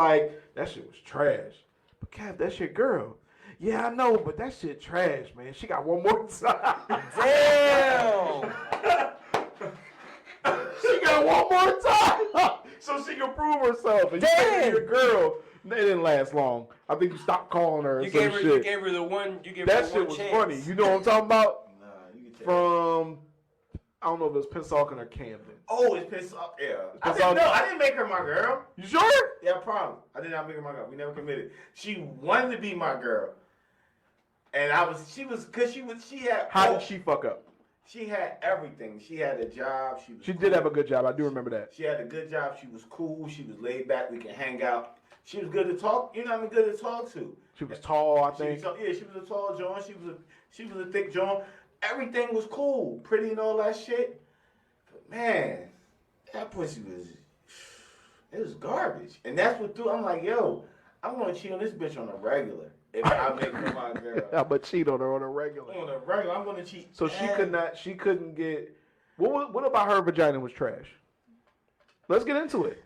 Like, that shit was trash. But Kev, that's your girl. Yeah, I know, but that shit trash, man. She got one more time. Damn. She got one more time. So she can prove herself. And Damn. You your girl. It didn't last long. I think you stopped calling her. You gave her the one. You gave her that the one shit was chance. funny. You know what I'm talking about? Nah, you can take From, I don't know if it was Pensacola or Camden. Oh, it's pissed off. Yeah. I didn't make her my girl. You sure? Yeah, problem. I did not make her my girl. We never committed. She wanted to be my girl. And she had. How did she fuck up? She had everything. She had a job. She did have a good job. I do remember that. She had a good job. She was cool. She was laid back. We can hang out. She was good to talk. You know what I mean? Good to talk to. She was tall, I think. She was a tall Joan. She was a thick Joan. Everything was cool, pretty and all that shit. But man, that pussy was garbage. And that's what I'm like, yo, I'm gonna cheat on this bitch on a regular. If I make her my girl. I'm gonna cheat on her on a regular. On a regular, I'm gonna cheat. So she couldn't get. What about her vagina was trash? Let's get into it.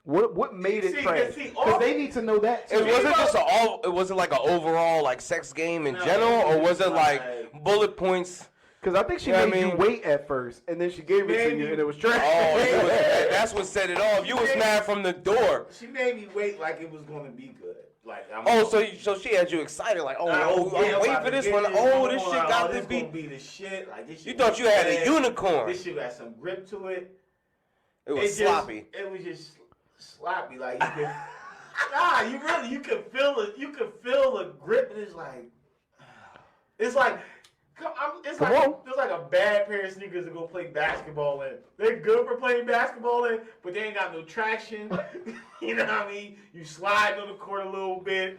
What made it trash? Because they need to know that. It wasn't just it wasn't like an overall like sex game in general, or was it like bullet points? Because I think she made you wait at first, and then she gave it to you, and it was trash. Oh, that's what set it off. You was mad from the door. She made me wait like it was gonna be good. Like so she had you excited, like, I'm waiting for this one. This shit got to be. Gonna be the shit. Like this. You thought you had a unicorn. This shit got some grip to it. It was sloppy. It was just sloppy. Like you could, you could feel it. You could feel the grip, and it's like it's like a bad pair of sneakers to go play basketball in. They're good for playing basketball in, but they ain't got no traction. You know what I mean? You slide on the court a little bit.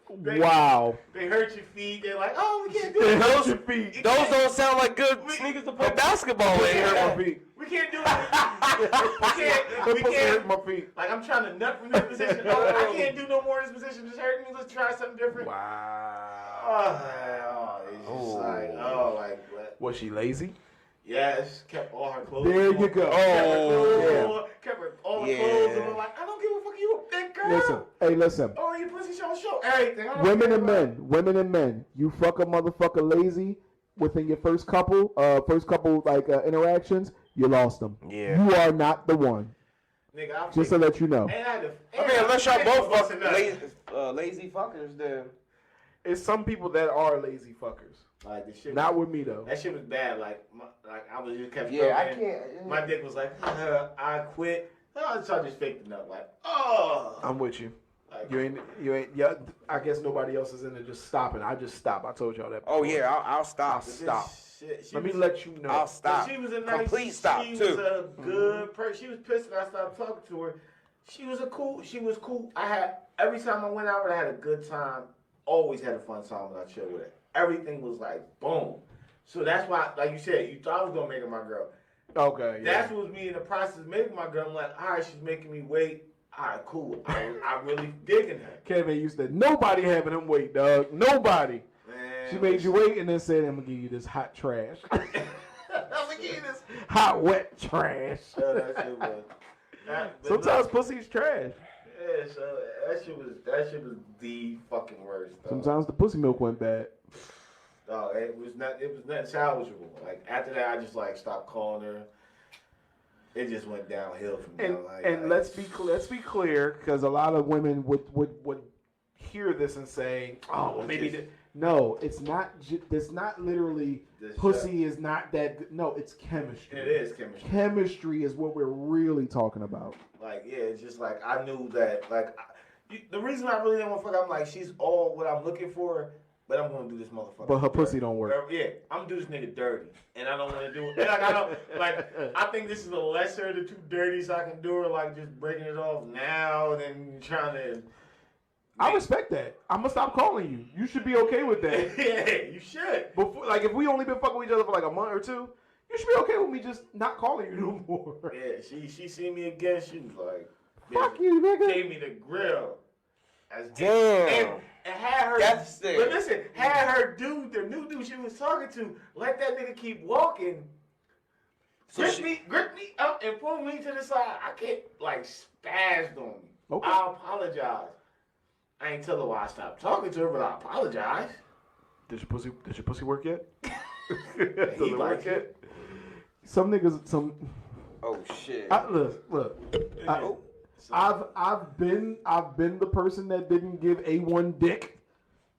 Wow. They hurt your feet. They're like, oh, we can't do it. Hurt your feet. Those don't sound like good sneakers to play basketball in. Hurt my feet. We can't do it. We can't. Hurt my feet. Like, I'm trying to nut from this position. I can't do no more in this position. Just hurting me. Let's try something different. Wow. It's just like, what? Was she lazy? Yes. Kept all her clothes. There you go. Kept her all the clothes. And I'm like, I don't give a fuck. You a big girl. Listen. Oh, your pussy show everything. Women and men. You fuck a motherfucker lazy within your first couple interactions. You lost them. Yeah. You are not the one. Nigga, just to let you know. Unless y'all both fuck lazy fuckers, then. It's some people that are lazy fuckers. Like the shit. Not with me though. That shit was bad. Like I was just kept. Yeah, I can't. My dick was like, I quit. So I just faked it up. Like, oh. I'm with you. Like, you ain't. Yeah, I guess nobody else is in there just stopping. I just stop. I told y'all that before. Oh yeah, I'll stop. Let me let you know. I'll stop. She was a nice. Complete stop she too. Was a good person. She was pissed that I stopped talking to her. She was cool. I had every time I went out, I had a good time. Always had a fun time when I chilled with her. Everything was like boom. So that's why, like you said, you thought I was gonna make her my girl. Okay. Yeah. That's what was me in the process of making my girl. I'm like, all right, she's making me wait. All right, cool. I really digging her. Kevin used to nobody having him wait, dog. Nobody. Man, She made you wait and then said, "I'm gonna give you this hot trash." I'm gonna give you this hot wet trash. that shit was. Sometimes pussy's trash. Yeah, so that shit was the fucking worst. Dog. Sometimes the pussy milk went bad. Dog, it was nothing salvageable. Like after that, I just like stopped calling her. It just went downhill from there. And let's be clear, because a lot of women would hear this and say, "Oh, well, maybe." No, it's not. It's not literally. Pussy is not that good. No, it's chemistry. It is chemistry. Chemistry is what we're really talking about. Like, yeah, it's just like I knew that. Like, the reason I really didn't want to fuck, I'm like, she's all what I'm looking for, but I'm gonna do this motherfucker. But her pussy don't work. Yeah, I'm gonna do this nigga dirty, and I don't want to do it. Like, I don't like. I think this is the lesser of the two dirties I can do, or like just breaking it off now than trying to. I respect that. I'm gonna stop calling you. You should be okay with that. Yeah, you should. Before, like, if we only been fucking with each other for like a month or two, you should be okay with me just not calling you no more. Yeah, she seen me again. She was like, "Fuck you, nigga." Gave me the grill. Damn. And had her. That's sick. But listen, had her dude, the new dude she was talking to, let that nigga keep walking. So grip me up and pull me to the side. I can't like spazzed on me. Okay. I apologize. I ain't tell her why I stopped talking to her, but I apologize. Did your pussy work yet? He Does it work liked yet? it. Some niggas, Oh shit. look. I've been the person that didn't give A1 dick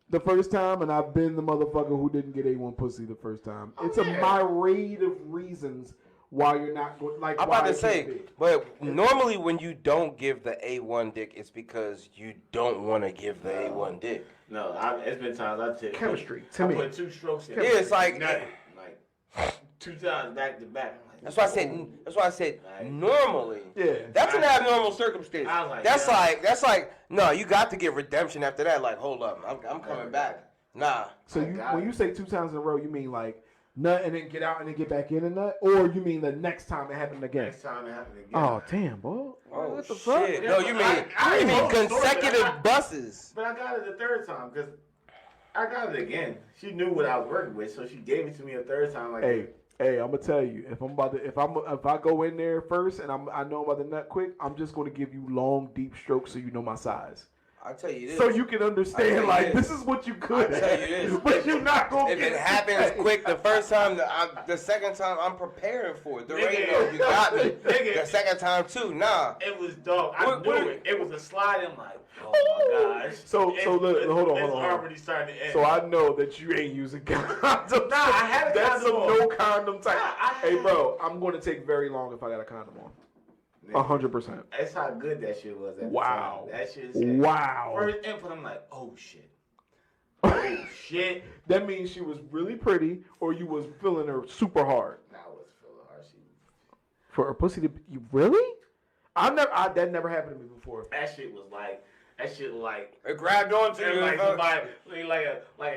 the first time, and I've been the motherfucker who didn't get A1 pussy the first time. It's a myriad of reasons why you're not going. Like, I'm about to say, but normally when you don't give the A1 dick, it's because you don't want to give the A1 dick. No, it's been times I took Chemistry, to I me. put 2 strokes in. Yeah, it's like- nothing. Like 2 times back to back. I'm like, That's why I said normally. Yeah. That's an abnormal circumstance. I was like, That's like no, you got to get redemption after that. Like, hold up, I'm coming back. Nah. So when you say 2 times in a row, you mean like nut and then get out and then get back in and nut, or you mean the next time it happened again? Next time it happened again. Oh damn, boy! Oh What the shit! fuck? No, you mean I you mean know the story, consecutive buses. But I got it the third time because I got it again. She knew what I was working with, so she gave it to me a third time. Like, Hey, I'm gonna tell you, if I go in there first and I know I'm about to nut quick, I'm just gonna give you long, deep strokes so you know my size. I'll tell you this. So you can understand, like, this is what you could I'll tell you this. but you're not gonna If get it happens quick the first time, the second time I'm preparing for it. The radio, you got me. The second time too, nah. it was dope. I What- knew what- it. It was a slide. I'm like, oh my gosh. So look, hold on. It's already starting to end. So I know that you ain't using condoms. Nah, I had a That's condom some on. no condom type. Nah, Hey, bro, I'm gonna take very long if I got a condom on. 100%. That's how good that shit was. At Wow. The time. That shit. Wow. First input, I'm like, oh shit. Oh shit. That means she was really pretty, or you was feeling her super hard. Nah, I was feeling hard. For a pussy to you really? That never happened to me before. That shit was like. It grabbed onto you. Like somebody, like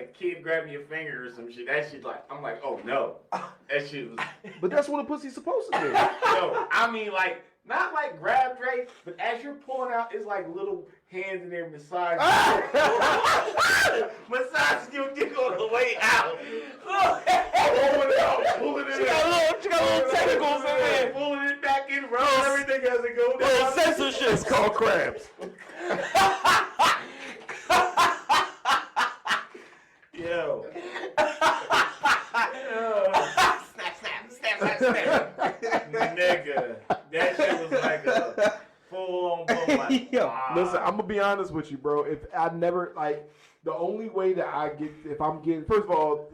a kid grabbing your finger or some shit. That shit like, I'm like, oh no. That shit was. But that's what a pussy's supposed to do. No, I mean like. Not like grab Drake, but as you're pulling out, it's like little hands in there massaging. Massaging your dick on the way out. Pulling it out, pulling it out. She got little tentacles in there. Pulling it back in, rubbing everything as it goes Little down. censorship. It's called crabs. Yo. Nigga, that shit was like a full-on boom. Like, wow. Listen, I'm gonna be honest with you, bro. If I never like, the only way that I get, if I'm getting, first of all,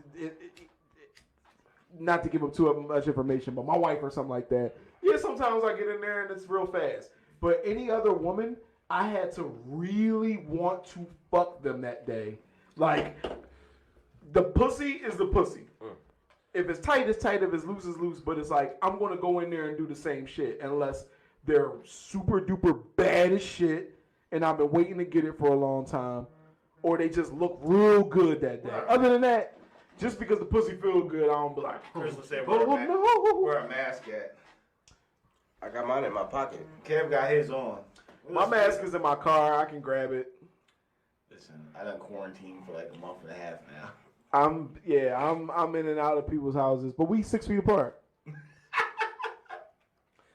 not to give up too much information, but my wife or something like that. Yeah, sometimes I get in there and it's real fast. But any other woman, I had to really want to fuck them that day. Like, the pussy is the pussy. If it's tight, it's tight. If it's loose, but it's like, I'm going to go in there and do the same shit unless they're super duper bad as shit and I've been waiting to get it for a long time, or they just look real good that day. Other than that, just because the pussy feel good, I don't be like, Crystal said, no. where a mask at? I got mine in my pocket. Kev got his on. My mask is in my car. I can grab it. Listen, I done quarantined for like a month and a half now. I'm in and out of people's houses, but we 6 feet apart.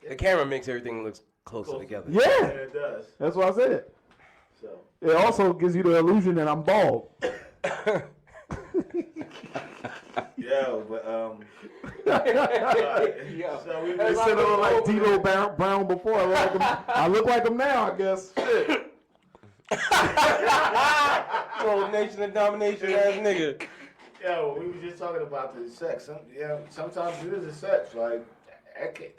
The camera makes everything look closer together. Yeah, It does. that's what I said. So It also gives you the illusion that I'm bald. yeah, but so we They said I look like Dino Brown before. I look like him now, I guess. Shit. Old nation and domination ass nigga. Yo, we were just talking about the sex. Sometimes it is a sex. Like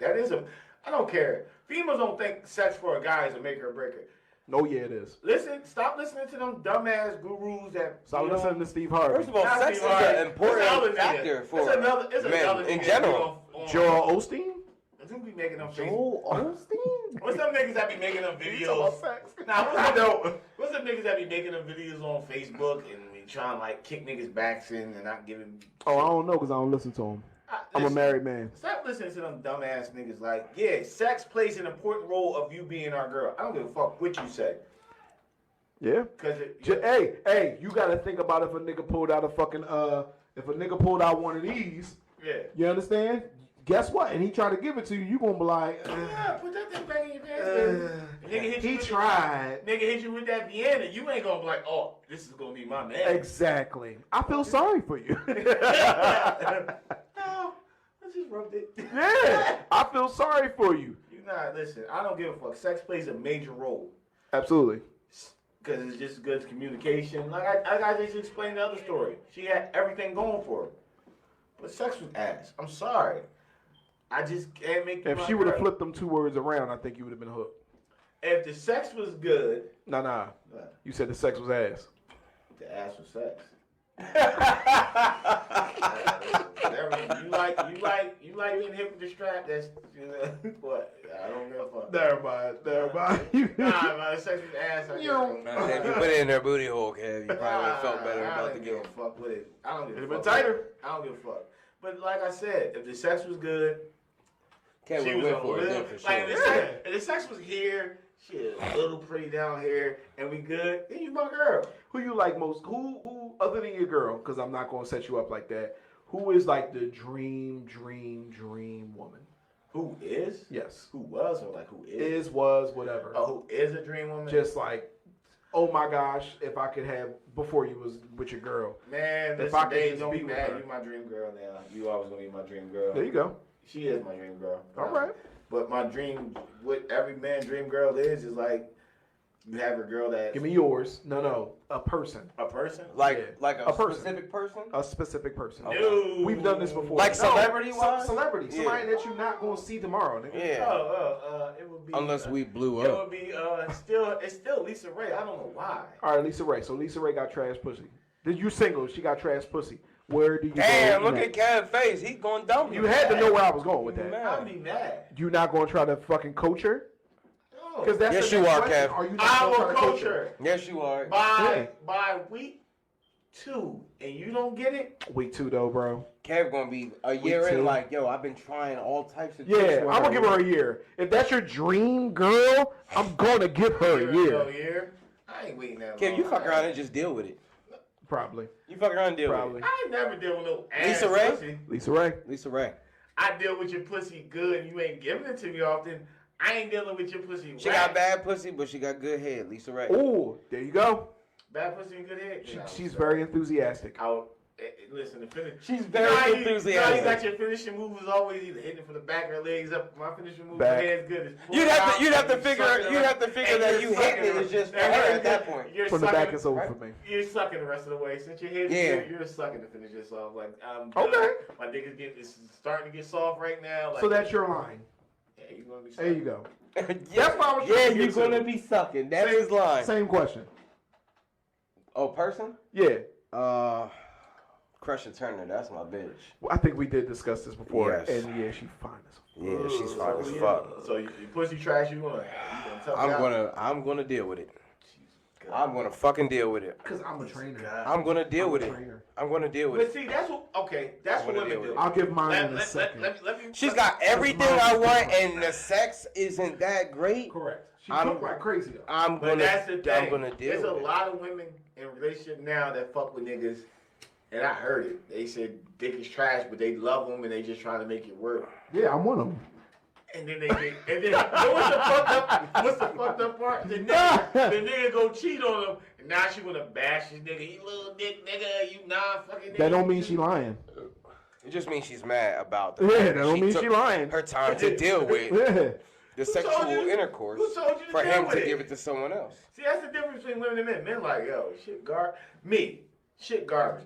that is a. I don't care. Females don't think sex for a guy is a make or breaker. No, yeah, it is. Stop listening to them dumbass gurus that. Stop listening to Steve Harvey. First of all, Not sex is Steve Harvey. an important factor for it's men another in nigga general. Joel Osteen? Who be making them faces? Joel Osteen? What's them niggas that be making them You talking videos? about sex? Nah, what's them niggas that be making them videos on Facebook and be trying to like kick niggas' backs in and not giving. Oh, I don't know because I don't listen to him. I'm a Listen, married man. Stop listening to them dumbass niggas. Like, yeah, sex plays an important role of you being our girl. I don't give a fuck what you say. Yeah. Cause Hey, you gotta think about if a nigga pulled out a fucking if a nigga pulled out one of these, yeah. you understand? Guess what? And he tried to give it to you, you gonna be like, Yeah, put that thing back in your pants, baby. Nigga hit you he with tried. Nigga hit you with that Vienna. You ain't gonna be like, oh, this is gonna be my man. Exactly. I feel sorry for you. No, I just rubbed it. Yeah, I feel sorry for you. You not listen. I don't give a fuck. Sex plays a major role Absolutely. because it's just good communication. Like I just explained the other story. She had everything going for her, but sex was ass. I'm sorry. I just can't make. If she would have flipped them 2 words around, I think you would have been hooked. If the sex was good, Nah. You said the sex was ass. the ass was sex. You like being hit with the strap. That's what I don't give a fuck. Never mind. Nah, man, sex with ass. I If you put it in her booty hole, Kev, you probably would have felt better I about don't the give game. a fuck with it. I don't give a It'd been fuck. tighter. I don't give a fuck. But like I said, if the sex was good, Kev she would was went a for it little. then for Like sure. if the sex was here, shit, a little pretty down here, and we good, then you my girl. Who you like most? Who other than your girl? Because I'm not gonna set you up like that. Who is like the dream woman? Who is? Yes. Who was or like who is? Is, was, whatever. Oh, who is a dream woman? Just like, oh my gosh, if I could have before you was with your girl. Man, If listen, I could babe, just don't be be with mad. her. You my dream girl now. You always gonna be my dream girl. There you go. She is my dream girl. All right. But my dream, what every man dream girl is like you have a girl that Give me yours. No, a person. a person. Like A a person. specific person? A specific person. No. We've done this before. Like celebrity-wise? Celebrity. Yeah. Somebody that you're not gonna see tomorrow, nigga. Yeah. It would be Unless we blew It up. would be it's still Lisa Ray. I don't know why. All right, Lisa Ray. So Lisa Ray got trash pussy. Did you single? She got trash pussy. Where do you Damn, go? look at Kev's face. He's going dumb. You had to know where I was going with that. Man. I'd be mad. You not gonna try to fucking coach her? No. Because that's Yes, the you next are, question. Kev. Are you not I gonna try will to coach her Yes, you are. by week 2, and you don't get it. Week 2 though, bro. Kev gonna be a year Week in 2. like, yo, I've been trying all types of Yeah, tricks with I'm gonna give her a year. If that's your dream girl, I'm gonna give her a year. Year. I ain't waiting that Kev, long. you fuck around and just deal with it. Probably. You fuck around and deal Probably. with I ain't never deal with no ass Lisa Ray? pussy. Lisa Ray. it. Lisa Ray. I deal with your pussy good and you ain't giving it to me often. I ain't dealing with your pussy She whack. got bad pussy, but she got good head. Lisa Ray. Ooh, there you go. Bad pussy and good head. She's very enthusiastic. Listen, the finish. She's very You enthusiastic. got your finishing move is always either hitting from the back or legs up. My finishing move, Back. my head's good. Is You'd have to figure that you hitting it is just for her at that point. You're From the sucking, back, it's over for me. You're sucking the rest of the way. Since your head's Yeah. good, you're sucking to finish this off. Like I'm Okay. My dick is starting to get soft right now. Like, So that's your line. yeah, you're gonna be. There you go. That's what I was Yeah, trying to you're get to. gonna be sucking. That's his line. Same question. Oh, person? Yeah. Crusher Turner. That's my bitch. Well, I think we did discuss this before. Yes. And yeah, she fine as Yeah, she's fine as yeah. fuck. So you pussy trash, you gonna tell I'm gonna deal with it. I'm gonna fucking deal with it. Because I'm a trainer. I'm gonna deal with it. Trainer. I'm gonna deal with But it. see, that's what women do. I'll give mine in a second. She's got everything I want, and the sex isn't that great. Correct. She cook like crazy though. But that's the thing. I'm gonna deal There's with a it. lot of women in relationships now that fuck with niggas, and I heard it. They said dick is trash, but they love them and they just trying to make it work. Yeah, I'm one of them. And then you know what's the fucked up part? The nigga go cheat on him, and now she wanna bash this nigga. You little dick nigga, you non-fucking nigga. That don't mean she lying. It just means she's mad about the Yeah, fact that don't mean took she lying. her time to deal with Yeah. the sexual intercourse Who told you to for deal him with to it? give it to someone else. See, that's the difference between women and men. Men like, yo, shit garbage.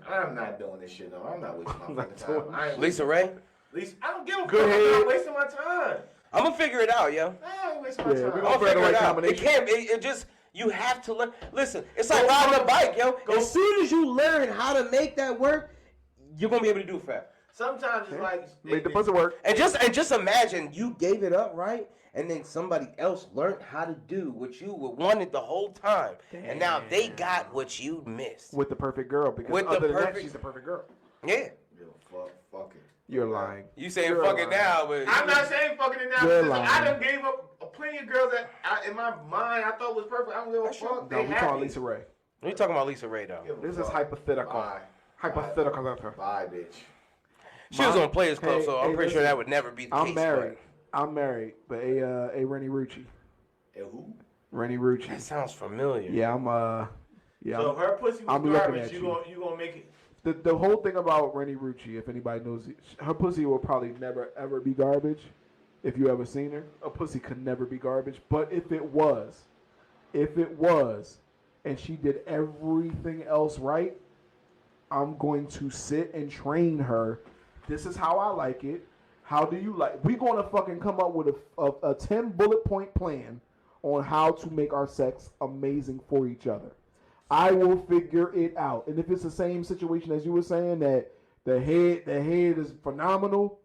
I'm not doing this shit, no. I'm not wasting my fucking time. I ain't Lisa Ray, I don't give a fuck. Good I'm head. not wasting my time. I'm gonna figure it out, yo. I ain't wasting my Yeah, time. we I'm gonna gonna figure figure the it right out. It combination. can't. It just you have to learn. Listen, it's like riding a bike, yo. As soon as you learn how to make that work, you're gonna be able to do it fast. Sometimes it's like Make the pussy work. And just imagine you gave it up, right? And then somebody else learned how to do what you wanted the whole time, and now they got what you missed. With the perfect girl, because With the other than that, perfect- she's the perfect girl. Yeah, Yo, fuck it. You're lying. you saying You're fuck it lying. now, but I'm not saying fucking it now. You're Because I lying. done gave up plenty of girls that in my mind I thought was perfect. I don't give a fuck. No, They we happy. talking Lisa Ray. we talking about Lisa Ray though. Give a This is fuck. hypothetical. Bye. Hypothetical. Bye, bitch. She was on Players Club, Hey, so I'm hey, pretty sure listen. that would never be the I'm case. married. I'm married, but a Rennie Rucci. And who? Rennie but Rucci. That sounds familiar. Yeah, I'm So if her pussy was I'm looking garbage, at you you. gonna make it. The whole thing about Rennie Rucci, if anybody knows, her pussy will probably never ever be garbage. If you ever seen her, a pussy could never be garbage. But if it was, and she did everything else right, I'm going to sit and train her. This is how I like it. How do you like? We're going to fucking come up with a 10 bullet point plan on how to make our sex amazing for each other. I will figure it out. And if it's the same situation as you were saying, that the head is phenomenal,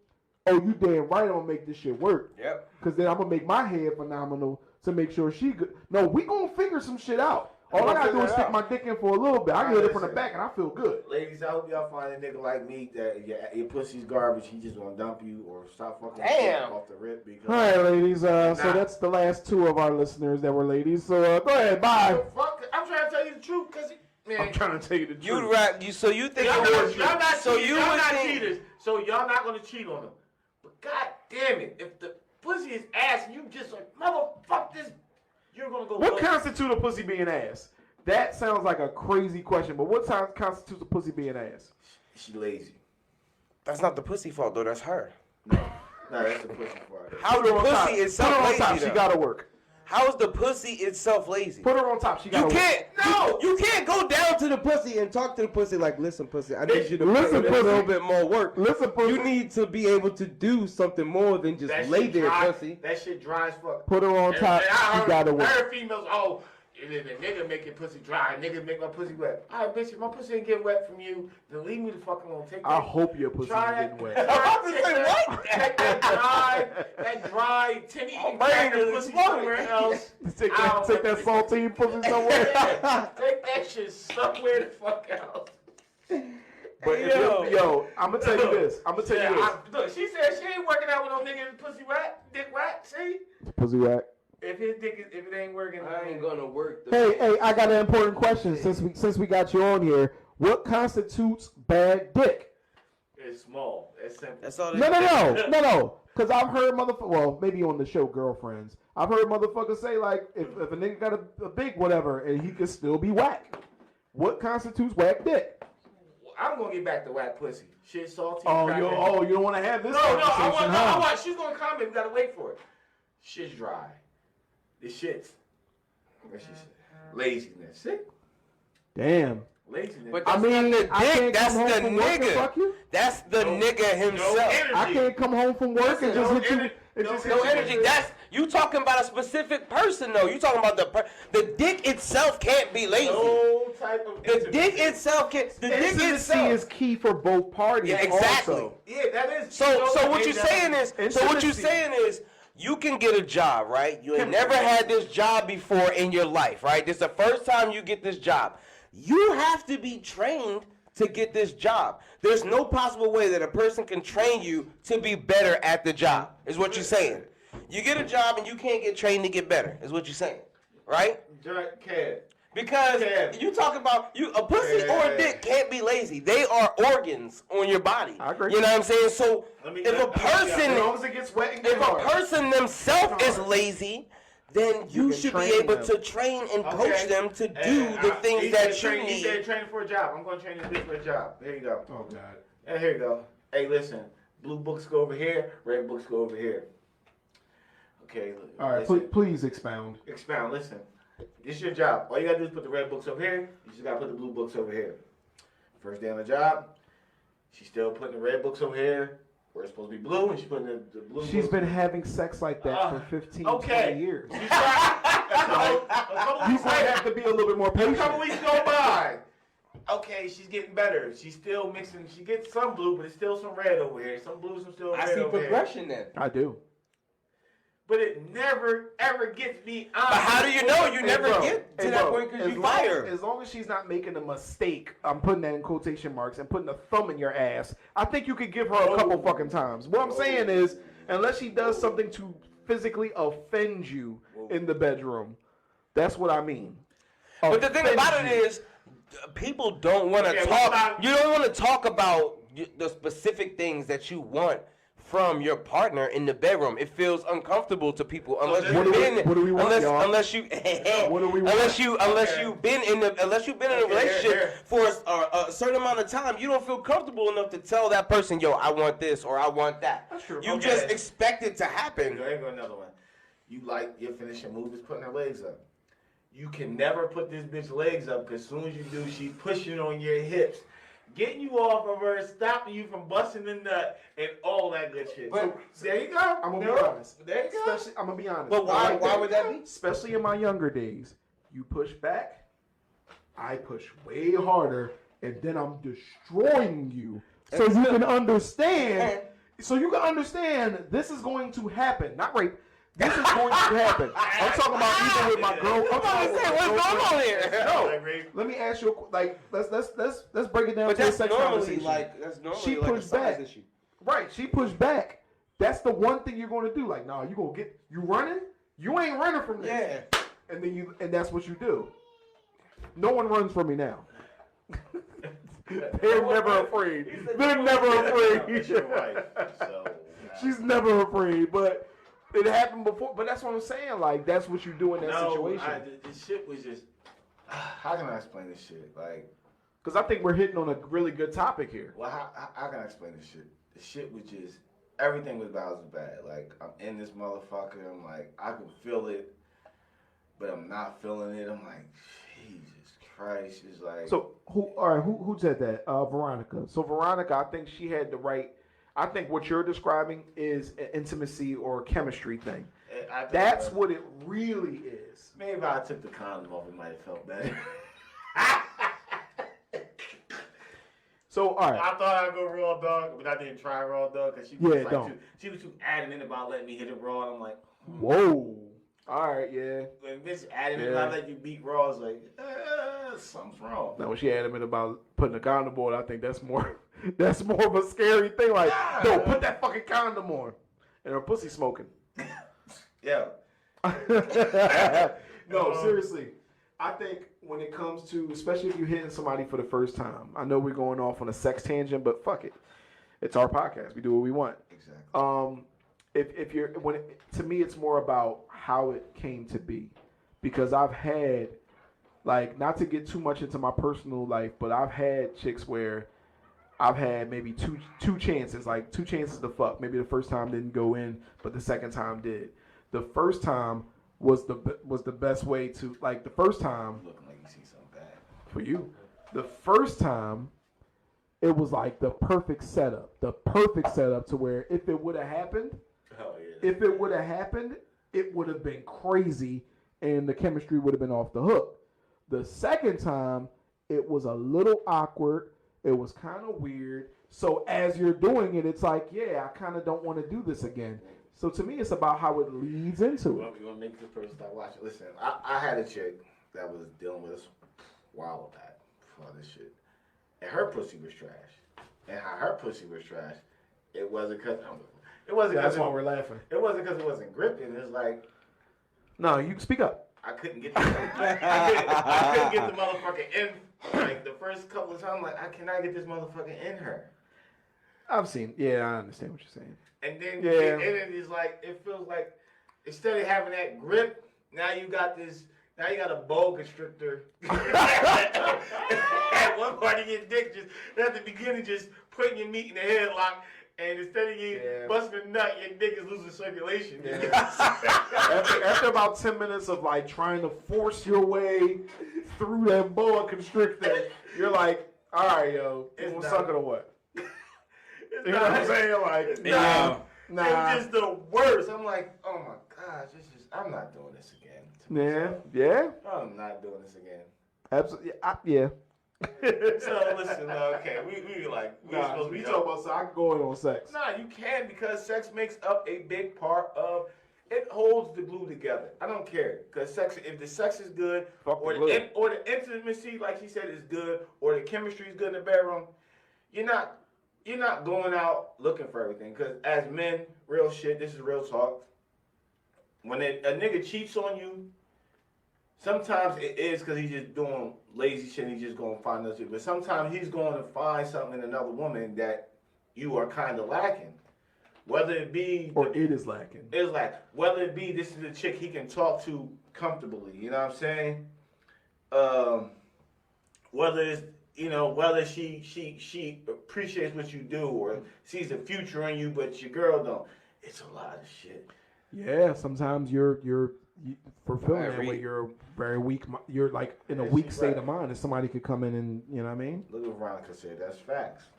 oh, you damn right I'm going to make this shit work. Yep. Because then I'm going to make my head phenomenal to make sure she good. No, we going to figure some shit out. All I got to do is stick my dick in for a little bit. I get it from the back and I feel good. Ladies, I hope y'all find a nigga like me that your pussy's garbage. He just gonna dump you or stop fucking Damn. off the rip. Because All right, ladies. So that's the last two of our listeners that were ladies. So go ahead. Bye. Fuck, I'm trying to tell you the truth, cause man, I'm trying to tell you the truth. You'd rap. So you think y'all it not, was? y'all not, So cheaters, you y'all would not think? cheaters. So y'all not gonna cheat on them. But god damn it, if the pussy is ass, and you just like motherfuck this, you're gonna go. What constitutes a pussy being ass? That sounds like a crazy question, but what constitutes a pussy being ass? She lazy. That's not the pussy fault though. That's her. No, that's the pussy part. How's the pussy itself Put her on lazy? top. She though? gotta work. How is the pussy itself lazy? Put her on top. She You gotta can't. No! You can't go down to the pussy and talk to the pussy like, listen, pussy, I need you to Listen, put in a pussy. little bit more work. Listen, pussy. You need to be able to do something more than just That lay shit there, dry, pussy. That shit dry as fuck. Put her on top. I She gotta I work. heard females, oh, the nigga make your pussy dry, nigga make my pussy wet. All right, bitch, if my pussy ain't get wet from you, then leave me the fuck alone. Take that. I hope your pussy is Try getting that. wet. That dry, tinny, brain is pussy exploding. somewhere else. Take I don't that want saltine pussy somewhere. Take that shit somewhere the fuck else. But yo, I'm gonna tell you this. Look, she said she ain't working out with no nigga pussy wet, dick wet. See, Pussy whack. if it ain't working, I ain't gonna work. Hey, I got an important question since we got you on here. What constitutes bad dick? It's small. It's simple. That's all. No. Because I've heard well, maybe on the show Girlfriends, I've heard motherfuckers say like if a nigga got a big whatever and he could still be whack. What constitutes whack dick? I'm gonna get back to whack pussy. Shit salty. You don't want to have this No, conversation, I want. She's gonna comment. We gotta wait for it. Shit's dry. This shit's. What she said? Laziness. See? Damn. Laziness. But I that's mean, not the I can't dick. That's come home the from work and nigga. fuck you? That's the nigga himself. energy. I can't come home from work and just hit you. No energy. That's you talking about a specific person though. You talking about the dick itself can't be lazy. No type of The dick itself can. The dick Intimacy itself is key for both parties. Yeah, exactly. Also. Yeah, that is. So what you're saying is. So what you're Intimacy. saying is. you can get a job, right? You ain't never had this job before in your life, right? This is the first time you get this job. You have to be trained to get this job. There's no possible way that a person can train you to be better at the job, is what you're saying. You get a job and you can't get trained to get better, is what you're saying, right? Because you talk about a pussy or a dick can't be lazy. They are organs on your body. I agree. You know what I'm saying? So if a person, as long as it gets wet and if get hard. a person themselves is lazy, then you should be able to train and coach them to do the things that you need. He said training for a job. I'm going to train this bitch for a job. Here you go. Oh, God. And here you go. Hey, listen. Blue books go over here. Red books go over here. Okay. All right, please expound. Expound. Listen. This is your job. All you got to do is put the red books over here. You just got to put the blue books over here. First day on the job, she's still putting the red books over here. Where it's supposed to be blue, and she's putting the blue books. She's been having sex like that for 15, 20 years. You're going to have to be a little bit more patient. A couple weeks go by. Okay, she's getting better. She's still mixing. She gets some blue, but it's still some red over here. Some blue, some still red over here. I see progression then. I do. But it never, ever gets me on. But how do you know you never get to that point because you fire? As long as she's not making a mistake, I'm putting that in quotation marks, and putting a thumb in your ass, I think you could give her a couple fucking times. What I'm saying is, unless she does something to physically offend you in the bedroom, that's what I mean. But the thing about it is, people don't want to talk. You don't want to talk about the specific things that you want from your partner in the bedroom. It feels uncomfortable to people unless you've been unless you've been in a relationship for a certain amount of time. You don't feel comfortable enough to tell that person, yo, I want this or I want that. That's true. You just expect it to happen. There go another one. You like your finishing move is putting her legs up. You can never put this bitch legs up because as soon as you do, she's pushing on your hips, getting you off of her, stopping you from busting the nut, and all that good shit. But so, there you go. I'm gonna be honest. There you go. I'm gonna be honest. But why would that be? Especially in my younger days, you push back, I push way harder, and then I'm destroying you. So you can understand. So you can understand this is going to happen. Not rape. This is going to happen. I'm talking about even with my girl. What's going on here? No, let me ask you. Let's break it down to a sex conversation. That's normally she like a pushed size back. issue. Right, she pushed back. That's the one thing you're going to do. Like, nah, you gonna get you running. You ain't running from this. Yeah. And that's what you do. No one runs from me now. They're never afraid. They're never afraid. She's never afraid, but it happened before. But that's what I'm saying. Like, that's what you do in that situation. This shit was just. How can I explain this shit? Like, because I think we're hitting on a really good topic here. Well, how can I explain this shit? The shit was just everything was bad. Like, I'm in this motherfucker. I'm like, I can feel it, but I'm not feeling it. I'm like, Jesus Christ. It's like. So who said that? Veronica. So Veronica, I think she had the right. I think what you're describing is an intimacy or chemistry thing. That's what it really is. Maybe if I took the condom off, it might have felt better. So, all right. I thought I'd go raw dog, but I didn't try raw dog because she was too adamant about letting me hit it raw. And I'm like, whoa. All right, yeah. When bitch adamant about letting you beat raw, it's like, something's wrong. Now, when she adamant about putting a condom on, I think that's more of a scary thing. Like, no, put that fucking condom on. And her pussy smoking. Yeah. No, seriously. I think when it comes to, especially if you're hitting somebody for the first time, I know we're going off on a sex tangent, but fuck it. It's our podcast. We do what we want. Exactly. If you're, to me, it's more about how it came to be. Because I've had, like, not to get too much into my personal life, but I've had chicks where I've had maybe two chances, like 2 chances to fuck. Maybe the first time didn't go in, but the second time did. The first time was the best way to, like, the first time. Looking like you see something bad. For you. The first time, it was like the perfect setup. The perfect setup to where if it would have happened, it would have been crazy and the chemistry would have been off the hook. The second time, it was a little awkward. It was kind of weird. So as you're doing it, it's like, yeah, I kind of don't want to do this again. So to me, it's about how it leads into You it. want to make this person start watching? Listen, I had a chick that was dealing with us a while back for this shit. And her pussy was trash. And how her pussy was trash, it wasn't because That's why we're laughing. it wasn't gripping. It's like No, you speak up. I couldn't get I couldn't get the motherfucker in. Like the first couple of times, like I cannot get this motherfucker in her. I've seen. Yeah, I understand what you're saying. And then Yeah. and then it's like it feels like instead of having that grip, now you got this. Now you got a boa constrictor. At one part of your dick, just at the beginning, just putting your meat in the headlock, and instead of you busting a nut, your dick is losing circulation. After about 10 minutes of like trying to force your way through that boa constrictor, you're like, all right, yo, you want to suck it or what? You know what I'm saying? Like, nah. It's just the worst. I'm like, oh my gosh, I'm not doing this again. Yeah. I'm not doing this again. Absolutely. Yeah. So listen, okay, we supposed to be talking about sex. I can go in on sex. Nah, you can because sex makes up a big part of. It holds the glue together. I don't care because sex. If the sex is good, or the intimacy, like she said, is good, or the chemistry is good in the bedroom, you're not going out looking for everything. Because as men, real shit. This is real talk. When a nigga cheats on you, sometimes it is because he's just doing lazy shit and he's just going to find another shit. But sometimes he's going to find something in another woman that you are kind of lacking. Whether it be... Or it is lacking. It's like, whether it be this is a chick he can talk to comfortably. You know what I'm saying? Whether it's, whether she appreciates what you do or sees a future in you, but your girl don't. It's a lot of shit. Yeah, sometimes you're fulfilling that way. You're very weak. You're like in a weak state of mind, and somebody could come in and you know what I mean. Look what Veronica said. That's facts.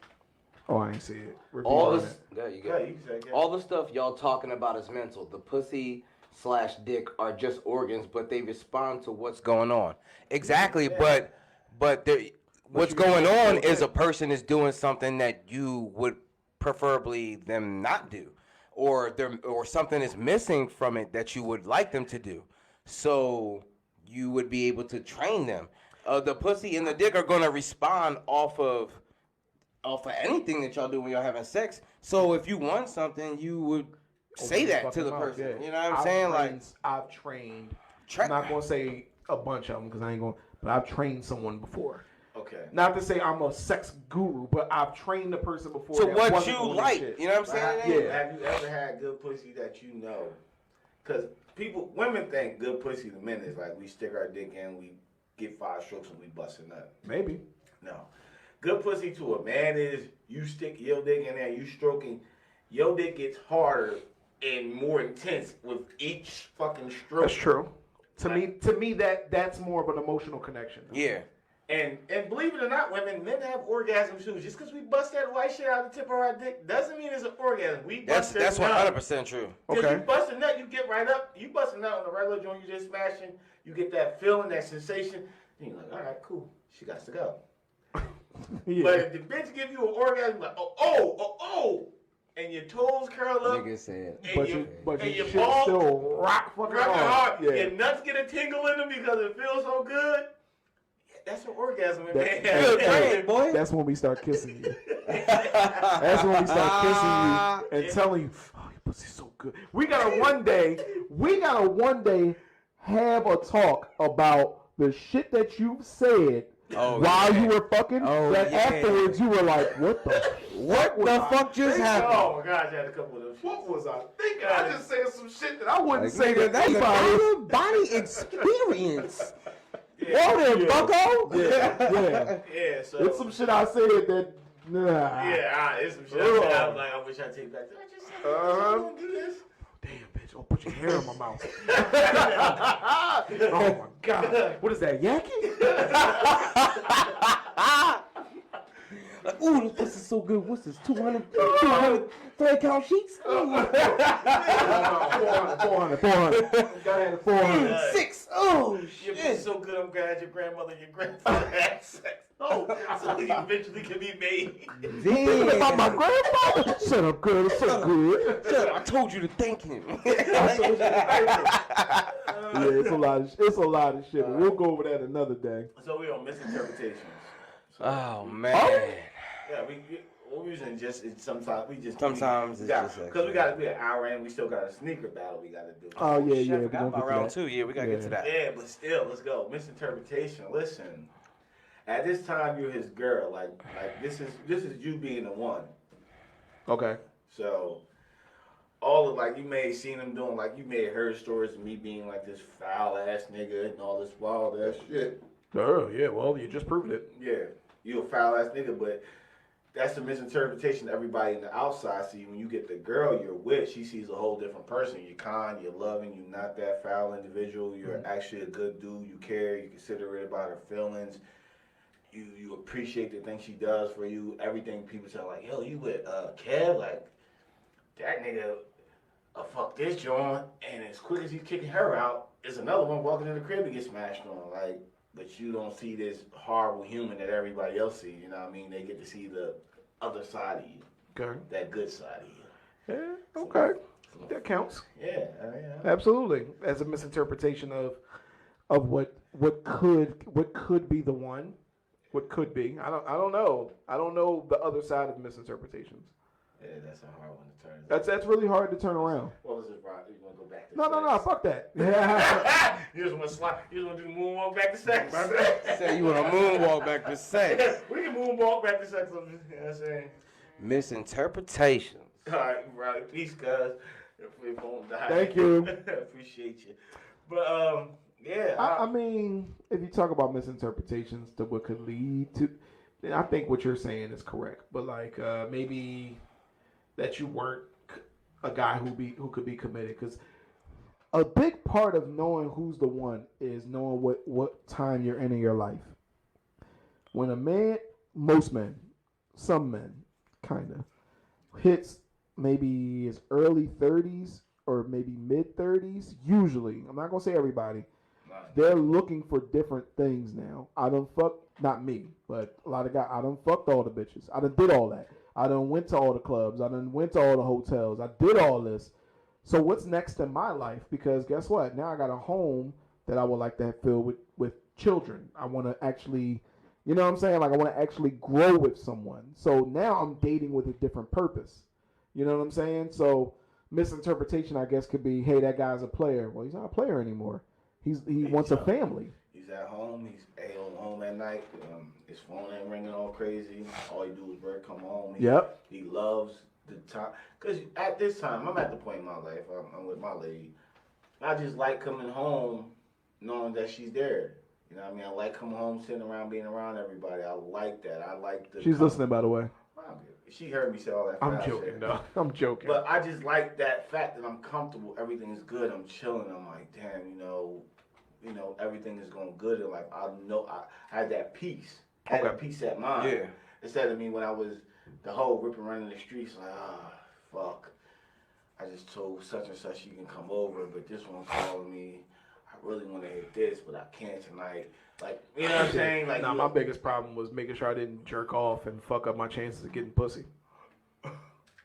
Oh, I ain't see it. All this, there you go. Yeah, you can say it. All the stuff y'all talking about is mental. The pussy/dick are just organs, but they respond to what's going on. Exactly, Yeah. but what's going on is a person is doing something that you would preferably them not do. Or something is missing from it that you would like them to do, so you would be able to train them. The pussy and the dick are gonna respond off of anything that y'all do when y'all having sex. So if you want something, you would say that to the person. Yeah. You know what I'm saying? I've trained. I'm not gonna say a bunch of them because I ain't gonna. But I've trained someone before. Okay. Not to say I'm a sex guru, but I've trained the person before. So what you like, you know what I'm saying? Yeah. Have you ever had good pussy that you know? Because women think good pussy to men is like we stick our dick in, we get 5 strokes and we bust a nut. Maybe. No. Good pussy to a man is you stick your dick in there, you stroking, your dick gets harder and more intense with each fucking stroke. That's true. To me, that's more of an emotional connection. Yeah. And believe it or not, men have orgasms too. Just because we bust that white shit out of the tip of our dick doesn't mean it's an orgasm. We bust That's 100% true. Because you bust a nut, you get right up. You bust a nut on the regular joint you just smashing. You get that feeling, that sensation. And you're like, all right, cool. She got to go. Yeah. But if the bitch give you an orgasm, like, oh, and your toes curl up. Nigga said. But your balls shit still rock fucking hard. Yeah. Your nuts get a tingle in them because it feels so good. That's an orgasm, man. Boy. That's when we start kissing you. That's when we start kissing you and telling you, "Oh, your pussy's so good." We gotta one day have a talk about the shit that you said while you were fucking. Afterwards you were like, "What the fuck just happened?" Oh my gosh, I had a couple of those. What was I thinking? I just said some shit that I wouldn't say to That's anybody. a body experience. Yeah. Whoa there, bucko. Yeah. Yeah, so It's some shit I said that. Nah. Yeah, it's some shit. I was like, I wish I take back. Did I just say that? You don't do this? Damn, bitch! Oh, put your hair in my mouth. Oh my god! What is that, Yankee? Like, ooh, this pussy's so good. What's this? 200 thread count sheets? 400. Gotta have 400. 6. Oh, Your shit. pussy's so good, I'm glad your grandmother and your grandfather had sex. Oh, so you eventually can be made. Thinking about my grandfather. Shut up, girl. It's so good. Shut up, I told you to thank him. Yeah, it's a lot of shit. But we'll go over that another day. So we're on misinterpretations. So, Oh man. Yeah, we're using just sometimes we just Sometimes it's just because we got an hour in. We still got a sneaker battle we got to do. Oh yeah, Shit, yeah. I We forgot don't about get to round that. 2. Yeah, we gotta get to that. Yeah, but still, let's go. Misinterpretation. Listen, at this time you're his girl. Like this is you being the one. Okay. So all of you may have seen him doing you may have heard stories of me being like this foul ass nigga and all this wild ass shit. Oh yeah. Well, you just proved it. Yeah, you a foul ass nigga, but that's the misinterpretation everybody in the outside see. When you get the girl you're with, she sees a whole different person. You're kind, you're loving, you're not that foul individual. You're actually a good dude. You care, you considerate about her feelings. You appreciate the things she does for you. Everything people say yo, you with Kev, that nigga fuck this joint, and as quick as he's kicking her out, there's another one walking in the crib and get smashed on. But you don't see this horrible human that everybody else sees. You know what I mean? They get to see the other side of you. Okay. That good side of you. Yeah. Okay. That counts. Yeah. Absolutely. As a misinterpretation of what could be the one, what could be. I don't know. I don't know the other side of misinterpretations. Yeah, that's a hard one to turn. That's really hard to turn around. What was it, Rob? You want to go back to No, fuck that. You just want to slide. You just want to do the moonwalk back to sex. Say you want to moonwalk back to sex. We can moonwalk back to sex. You know what I'm saying? Misinterpretations. All right, peace, guys. If won't die. Thank you. Appreciate you. But yeah. I mean, if you talk about misinterpretations to what could lead to, then I think what you're saying is correct. But maybe that you weren't a guy who could be committed, because a big part of knowing who's the one is knowing what time you're in your life. When a man, most men, some men, kind of hits maybe his early 30s or maybe mid 30s, usually, I'm not gonna say everybody, they're looking for different things now. Not me, but a lot of guys, I done fucked all the bitches. I done did all that. I done went to all the clubs. I done went to all the hotels. I did all this. So what's next in my life? Because guess what? Now I got a home that I would like to have filled with children. I want to actually, you know what I'm saying? I want to actually grow with someone. So now I'm dating with a different purpose. You know what I'm saying? So misinterpretation, I guess, could be, hey, that guy's a player. Well, he's not a player anymore. He wants a family. He's at home. He's home at night. His phone ain't ringing all crazy. All he do is work, come home. He loves the time. Because at this time, I'm at the point in my life, I'm with my lady. I just like coming home knowing that she's there. You know what I mean? I like coming home, sitting around, being around everybody. I like that. I like the... She's listening, by the way. She heard me say all that. I'm joking, though. I'm joking. But I just like that fact that I'm comfortable. Everything is good. I'm chilling. I'm like, damn, you know, everything is going good. And I know I had that peace. I had that peace at mind. Yeah. Instead of me when I was the whole ripping running the streets, fuck. I just told such and such you can come over, but this one called me. I really want to hit this, but I can't tonight. You know what I'm saying? My biggest problem was making sure I didn't jerk off and fuck up my chances of getting pussy.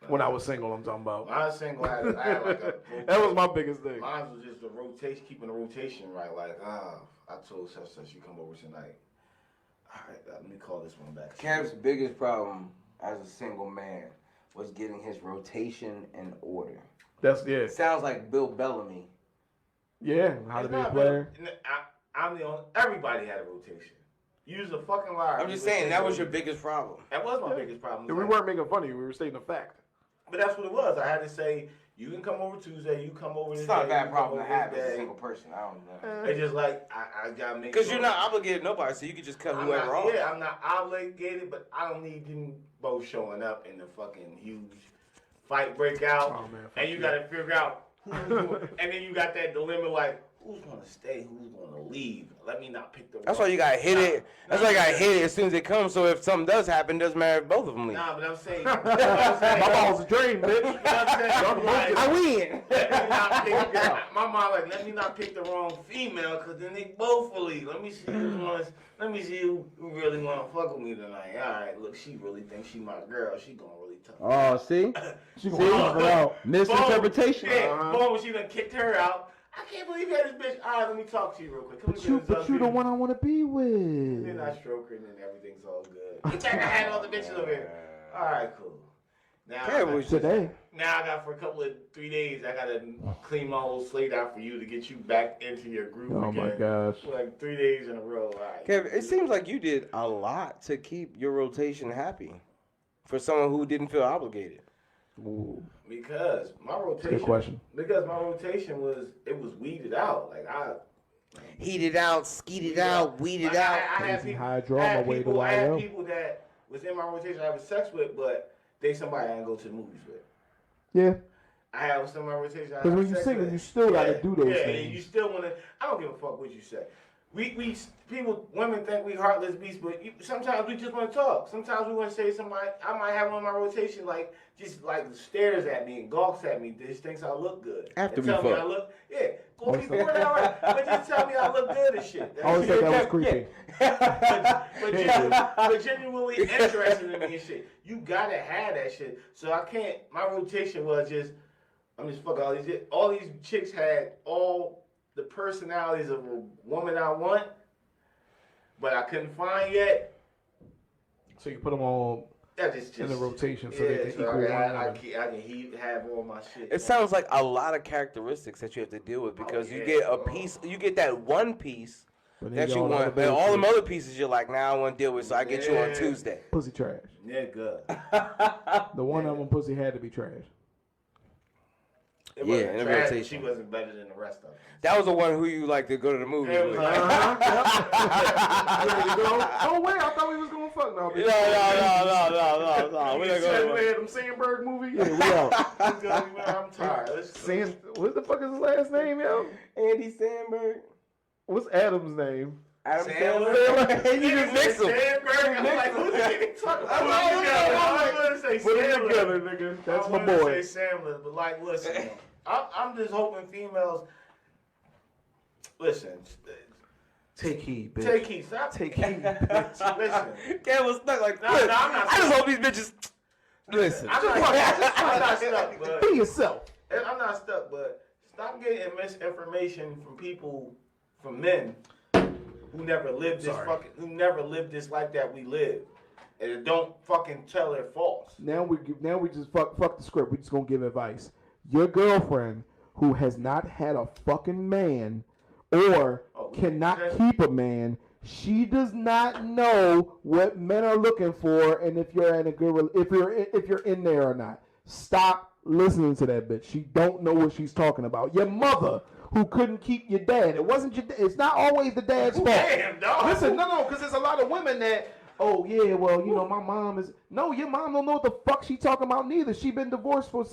When I was single, I'm talking about. When I was single, I had that was my biggest thing. Mine was just the rotation, keeping the rotation right. I told such and such you come over tonight. All right, let me call this one back. Kev's biggest problem as a single man was getting his rotation in order. Sounds like Bill Bellamy. Yeah, how to be a player. I'm the only. Everybody had a rotation. You was a fucking liar. I'm just saying that was your biggest problem. That was my biggest problem. We weren't making fun of you. We were stating a fact. But that's what it was. I had to say, you can come over Tuesday. You come over this It's not day, a bad problem to have as a day. single person. I don't know. It's just I gotta make. Because you're not obligated to nobody, so you can just cut whoever off. Yeah, I'm not obligated, but I don't need them both showing up in the fucking huge fight break out, and you gotta figure out who's doing. And then you got that dilemma who's gonna stay, who's gonna leave. Let me not pick the. That's why you gotta hit it. That's why you gotta hit it as soon as it comes. So if something does happen, it doesn't matter if both of them leave. Nah, but I'm saying, My ball's a drain, bitch. I win. My mom like, let me not pick the wrong female, cause then they both will leave. Let me see who really wanna fuck with me tonight. All right, look, she really thinks she my girl. She gonna really talk. Oh, see? She gonna talk it out. Misinterpretation. Boom, she done kicked her out. I can't believe you had this bitch. All right, let me talk to you real quick. But you the one I want to be with. Then I stroke her and then everything's all good. Get back, I had all the bitches over here. All right, cool. Now, Today. Now I got for 3 days, I got to clean my whole slate out for you to get you back into your group Oh again. my gosh. For like 3 days in a row. All right. Kev, it seems like you did a lot to keep your rotation happy for someone who didn't feel obligated. Ooh. Because my rotation. Good question. Because my rotation was weeded out. Like Heated out, skeeted out, weeded out. I had people, High draw my way to I had YL. people that was in my rotation I had sex with, but they somebody I didn't go to the movies with. Yeah. I have some of my rotation. Because when you sing, you still gotta do those things. You still wanna. I don't give a fuck what you say. We women think we heartless beasts, but sometimes we just want to talk. Sometimes we want to say somebody. I might have one in my rotation just stares at me and gawks at me. Just thinks I look good. After and we tell me fuck. I look. Yeah, go keep it all right. But just tell me I look good and shit. I always thought that was creepy. but genuinely interested in me and shit. You gotta have that shit. So I can't. My rotation was I'm just fuck all these. All these chicks had all the personalities of a woman I want, but I couldn't find yet. So you put them all Just in the rotation so yeah, they can equal one I woman. can have all my shit. It sounds like a lot of characteristics that you have to deal with because you get a piece, you get that one piece But then that you all the want, other but all them bullshit. other pieces you're like, nah, I want to deal with, so I get you on Yeah. Tuesday. Pussy trash. Yeah, good. The one of them pussy had to be trash. It Yeah, wasn't in a trash, but rotation. she wasn't better than the rest of them. That was the one who you like to go to the movies Yeah, it with. was like- Ready to go? Oh wait, I thought we was going to fuck now. No. We're not You said we going. had them Sandberg movie? Yeah, we out. I'm tired. Let's What the fuck is his last name, yo? Andy Sandberg, What's Adam's name? Adam Sandler. Sandler. And you just mix them. Sandberg. I'm like, who's the nigga talking about? I'm going to say Put it Sandler. together, nigga. That's I my wanted boy. to say Sandler, but like, listen, I'm just hoping females. Listen, Take heed, bitch. take heed. Stop. Take heed, bitch. Listen, Ken was stuck like, No, look, no, I'm not I just stuck. hope these bitches. Listen. I'm not stuck, but Be yourself. I'm not stuck, but stop getting misinformation from people, from men who never lived this this life that we live, and don't fucking tell they're false. Now we just fuck the script. We just gonna give advice. Your girlfriend who has not had a fucking man or cannot keep a man, she does not know what men are looking for, and if you're in a good, if you're in there or not. Stop listening to that bitch. She don't know what she's talking about. Your mother who couldn't keep your dad. It wasn't your. It's not always the dad's fault. Damn, dog. Listen, no, because there's a lot of women that. Oh yeah, well my mom is. No, your mom don't know what the fuck she talking about neither. She been divorced for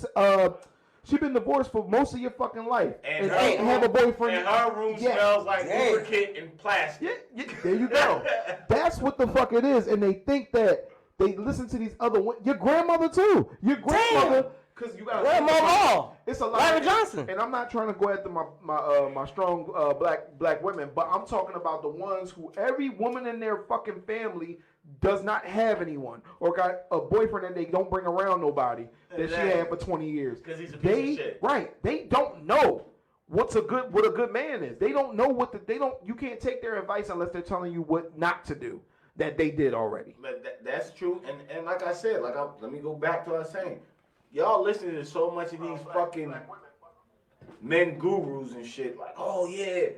most of your fucking life, and ain't have a boyfriend. And her room smells like lubricant and plastic. Yeah, there you go. That's what the fuck it is, and they think that they listen to these other women. Your grandmother too. Your grandmother, because you got Grandmama. It's a lot. Larry Johnson. And I'm not trying to go after my strong black women, but I'm talking about the ones who every woman in their fucking family does not have anyone or got a boyfriend and they don't bring around nobody that she had for 20 years. Because he's a piece of shit. Right. They don't know what a good man is. They don't know you can't take their advice unless they're telling you what not to do that they did already. But that's true. And like I said, let me go back to what I was saying. Y'all listening to so much of these fucking men gurus and shit. Like, oh yeah.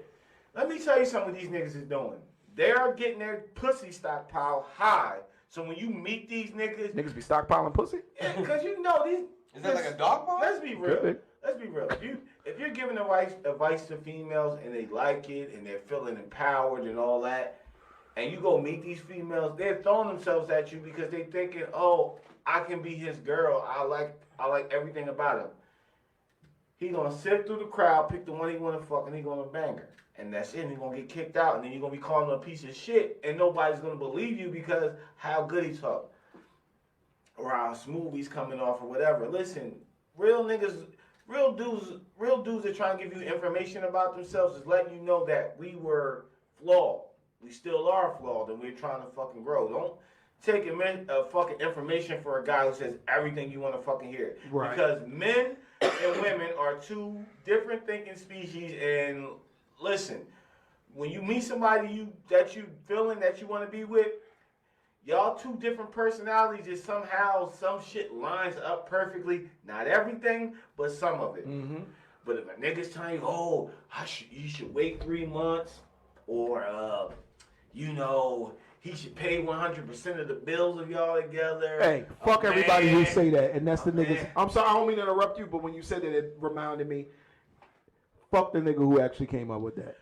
Let me tell you something these niggas is doing. They're getting their pussy stockpile high. So when you meet these niggas, Niggas be stockpiling pussy? yeah, because you know these. Is that like a dog bone? Let's be real. Could be. Let's be real. If you're giving advice to females and they like it and they're feeling empowered and all that, and you go meet these females, they're throwing themselves at you because they thinking, oh, I can be his girl. I like everything about him. He gonna sift through the crowd, pick the one he wanna fuck, and he gonna bang her. And that's it. And he gonna get kicked out, and then you're gonna be calling him a piece of shit, and nobody's gonna believe you because how good he talk. Or how smooth he's coming off or whatever. Listen, real niggas, real dudes that trying to give you information about themselves is letting you know that we were flawed. We still are flawed, and we're trying to fucking grow. Don't take fucking information for a guy who says everything you want to fucking hear. Right. Because men and women are two different thinking species, and listen, when you meet somebody that you feeling that you want to be with, y'all two different personalities, just somehow some shit lines up perfectly. Not everything, but some of it. Mm-hmm. But if a nigga's telling you, oh, you should wait 3 months, or he should pay 100% of the bills of y'all together. Hey, fuck everybody who say that, and that's the niggas. I'm sorry, I don't mean to interrupt you, but when you said that, it reminded me. Fuck the nigga who actually came up with that.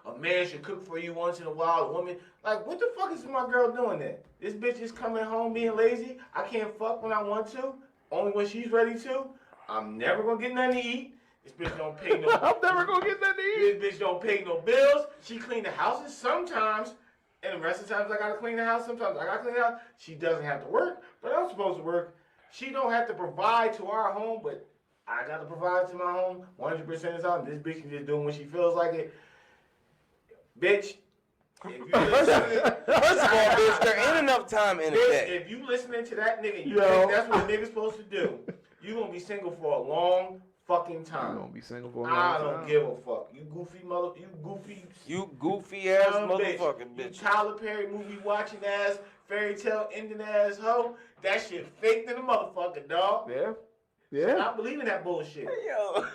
A man should cook for you once in a while. A woman, like, what the fuck is my girl doing there? This bitch is coming home being lazy. I can't fuck when I want to, only when she's ready to. I'm never gonna get nothing to eat. This bitch don't pay no. I'm never gonna get nothing to eat. This bitch don't pay no bills. She clean the houses sometimes, and the rest of the times I gotta clean the house. Sometimes I gotta clean the house. She doesn't have to work, but I'm supposed to work. She don't have to provide to our home, but I gotta provide to my home 100% of the time. This bitch can just do it when she feels like it. Bitch, if you listening, First of all, bitch, there ain't enough time in the bitch, day. if you listening to that nigga, you think that's what a nigga's supposed to do. You gonna be single for a long fucking time. You gonna be single for a long I time. don't give a fuck. You goofy ass bitch. motherfucking You bitch. Tyler Perry movie watching ass, fairy tale ending ass hoe. That shit fake than a motherfucker, dog. Yeah. Yeah. Stop believing that bullshit. Yo.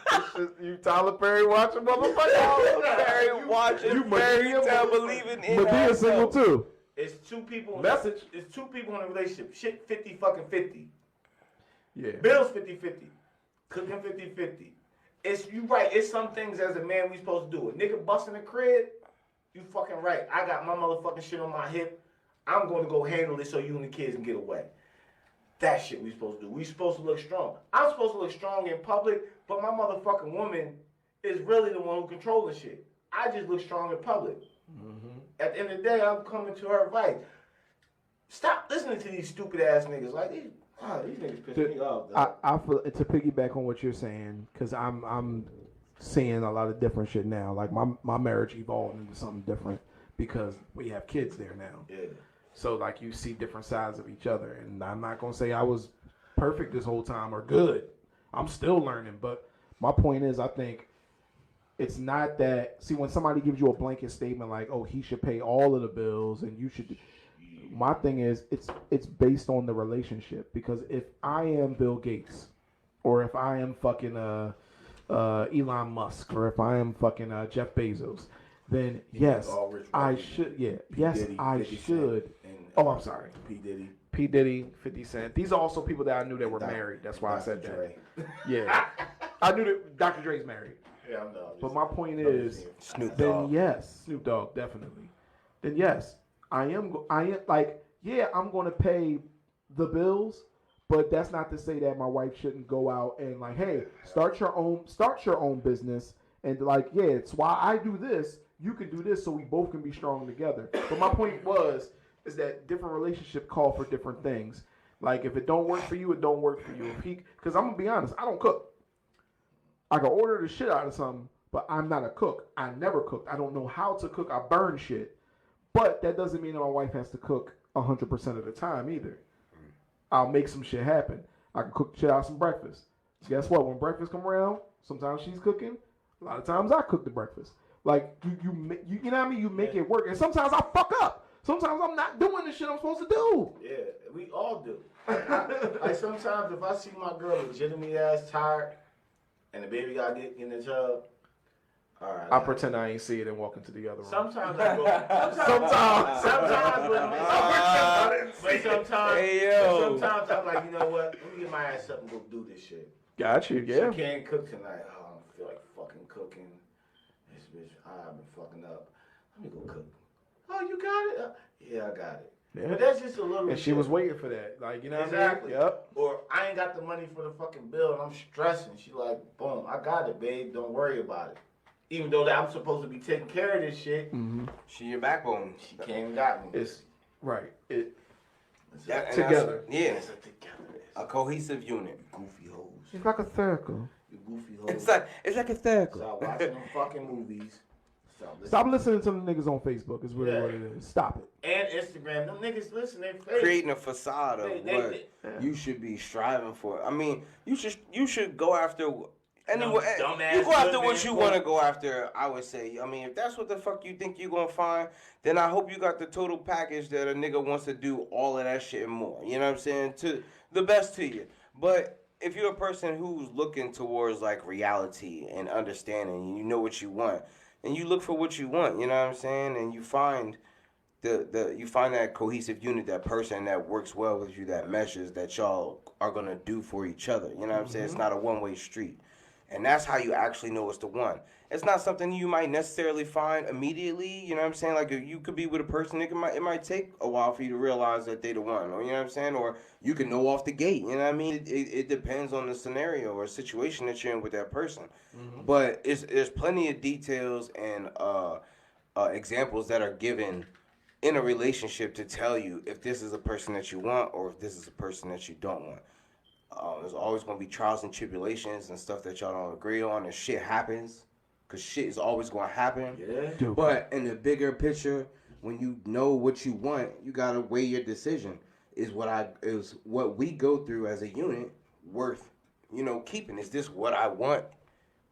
You Tyler Perry watching motherfucker. Tyler Perry watching fairy tale believing in Medea single too. It's two people. Message. It's two people in a relationship. Shit 50-50. Yeah. Bills 50-50. Cooking 50-50. You right. It's some things as a man we supposed to do. A nigga busting the crib, you fucking right. I got my motherfucking shit on my hip. I'm going to go handle it so you and the kids can get away. That shit we supposed to do. We supposed to look strong. I'm supposed to look strong in public, but my motherfucking woman is really the one who controls the shit. I just look strong in public. Mm-hmm. At the end of the day, I'm coming to her advice. Stop listening to these stupid ass niggas. Like these niggas piss me off. I feel to piggyback on what you're saying, because I'm seeing a lot of different shit now. Like my marriage evolved into something different because we have kids there now. Yeah. So, like, you see different sides of each other. And I'm not going to say I was perfect this whole time or good. I'm still learning. But my point is, I think it's not that... See, when somebody gives you a blanket statement like, oh, he should pay all of the bills and you should... My thing is, it's based on the relationship. Because if I am Bill Gates, or if I am fucking Elon Musk, or if I am fucking Jeff Bezos... Then yes, I should. Yeah, yes, Diddy, I should. Oh, I'm sorry. P. Diddy, 50 Cent. These are also people that I knew that were married. That's why I said that. Yeah, I knew that Dr. Dre's married. Yeah, I know. But my point is, Snoop then Dogg. yes, Snoop Dogg definitely. Then yes, I am like, yeah, I'm going to pay the bills, but that's not to say that my wife shouldn't go out and like, hey, start your own business, and like, yeah, it's why I do this. You can do this so we both can be strong together. But my point is that different relationships call for different things. Like, if it don't work for you, it don't work for you. Because I'm going to be honest, I don't cook. I can order the shit out of something, but I'm not a cook. I never cooked. I don't know how to cook. I burn shit. But that doesn't mean that my wife has to cook 100% of the time either. I'll make some shit happen. I can cook shit out some breakfast. So guess what? When breakfast come around, sometimes she's cooking. A lot of times I cook the breakfast. Like, you know what I mean? You make it work. And sometimes I fuck up. Sometimes I'm not doing the shit I'm supposed to do. Yeah, we all do. Like sometimes if I see my girl legitimately ass tired and the baby got to get in the tub, all right. I pretend I ain't see it and walk into the other room. Sometimes I go. Sometimes. Hey, yo. Sometimes I'm like, you know what? Let me get my ass up and go do this shit. Got you, yeah. She can't cook tonight. Oh, I don't feel like fucking cooking. This bitch, I've been fucking up. Let me go cook. Oh, you got it? Yeah, I got it. Yeah. But that's just a little. And she was waiting for that. Like, you know exactly. what I mean? Yep. Or I ain't got the money for the fucking bill and I'm stressing. She like, boom, I got it, babe. Don't worry about it. Even though that I'm supposed to be taking care of this shit, She your backbone. she came and got me. It's right. That, Together. Yeah. It's a togetherness. A cohesive unit. Goofy hoes. It's like a circle. You goofy hoes. It's like a circle. Stop watching them fucking movies. Stop listening to them niggas on Facebook. Is really what it is. Stop it. And Instagram. Them niggas listen. They fake. Creating a facade of what you should be striving for. I mean, you should go after. Anyway, you go after what you want to go after, I would say. I mean, if that's what the fuck you think you're going to find, then I hope you got the total package that a nigga wants to do all of that shit and more. You know what I'm saying? To the best to you. But if you're a person who's looking towards, like, reality and understanding, and you know what you want, and you look for what you want, you know what I'm saying? And you find you find that cohesive unit, that person that works well with you, that meshes, that y'all are going to do for each other. You know what I'm saying? It's not a one-way street. And that's how you actually know it's the one. It's not something you might necessarily find immediately. You know what I'm saying? Like, you could be with a person, it might take a while for you to realize that they the one. Or, you know what I'm saying? Or you can know off the gate. You know what I mean? It depends on the scenario or situation that you're in with that person. But there's plenty of details and examples that are given in a relationship to tell you if this is a person that you want or if this is a person that you don't want. There's always going to be trials and tribulations and stuff that y'all don't agree on, and shit happens, because shit is always going to happen. Yeah. But in the bigger picture, when you know what you want, you got to weigh your decision. Is what we go through as a unit worth, keeping? Is this what I want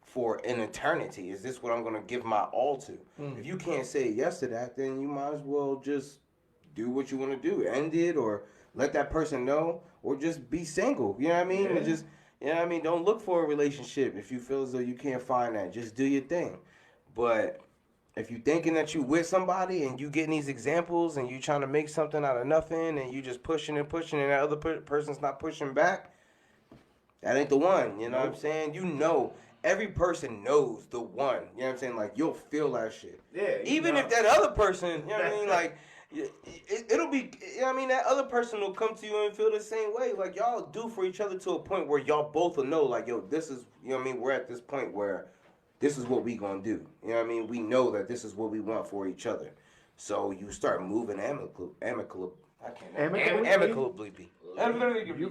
for an eternity? Is this what I'm going to give my all to? If you can't say yes to that, then you might as well just do what you want to do. End it or let that person know, or just be single. You know what I mean? Yeah. And just, don't look for a relationship if you feel as though you can't find that. Just do your thing. But if you thinking that you with somebody and you getting these examples and you trying to make something out of nothing and you just pushing and that other person's not pushing back, that ain't the one. You know what I'm saying? Every person knows the one. You know what I'm saying? Like, you'll feel that shit. Yeah. Even if that other person, you know what I mean? Like, it'll be, that other person will come to you and feel the same way. Like, y'all do for each other to a point where y'all both will know, like, yo, this is, we're at this point where this is what we gonna do. You know what I mean? We know that this is what we want for each other. So you start moving amicably. You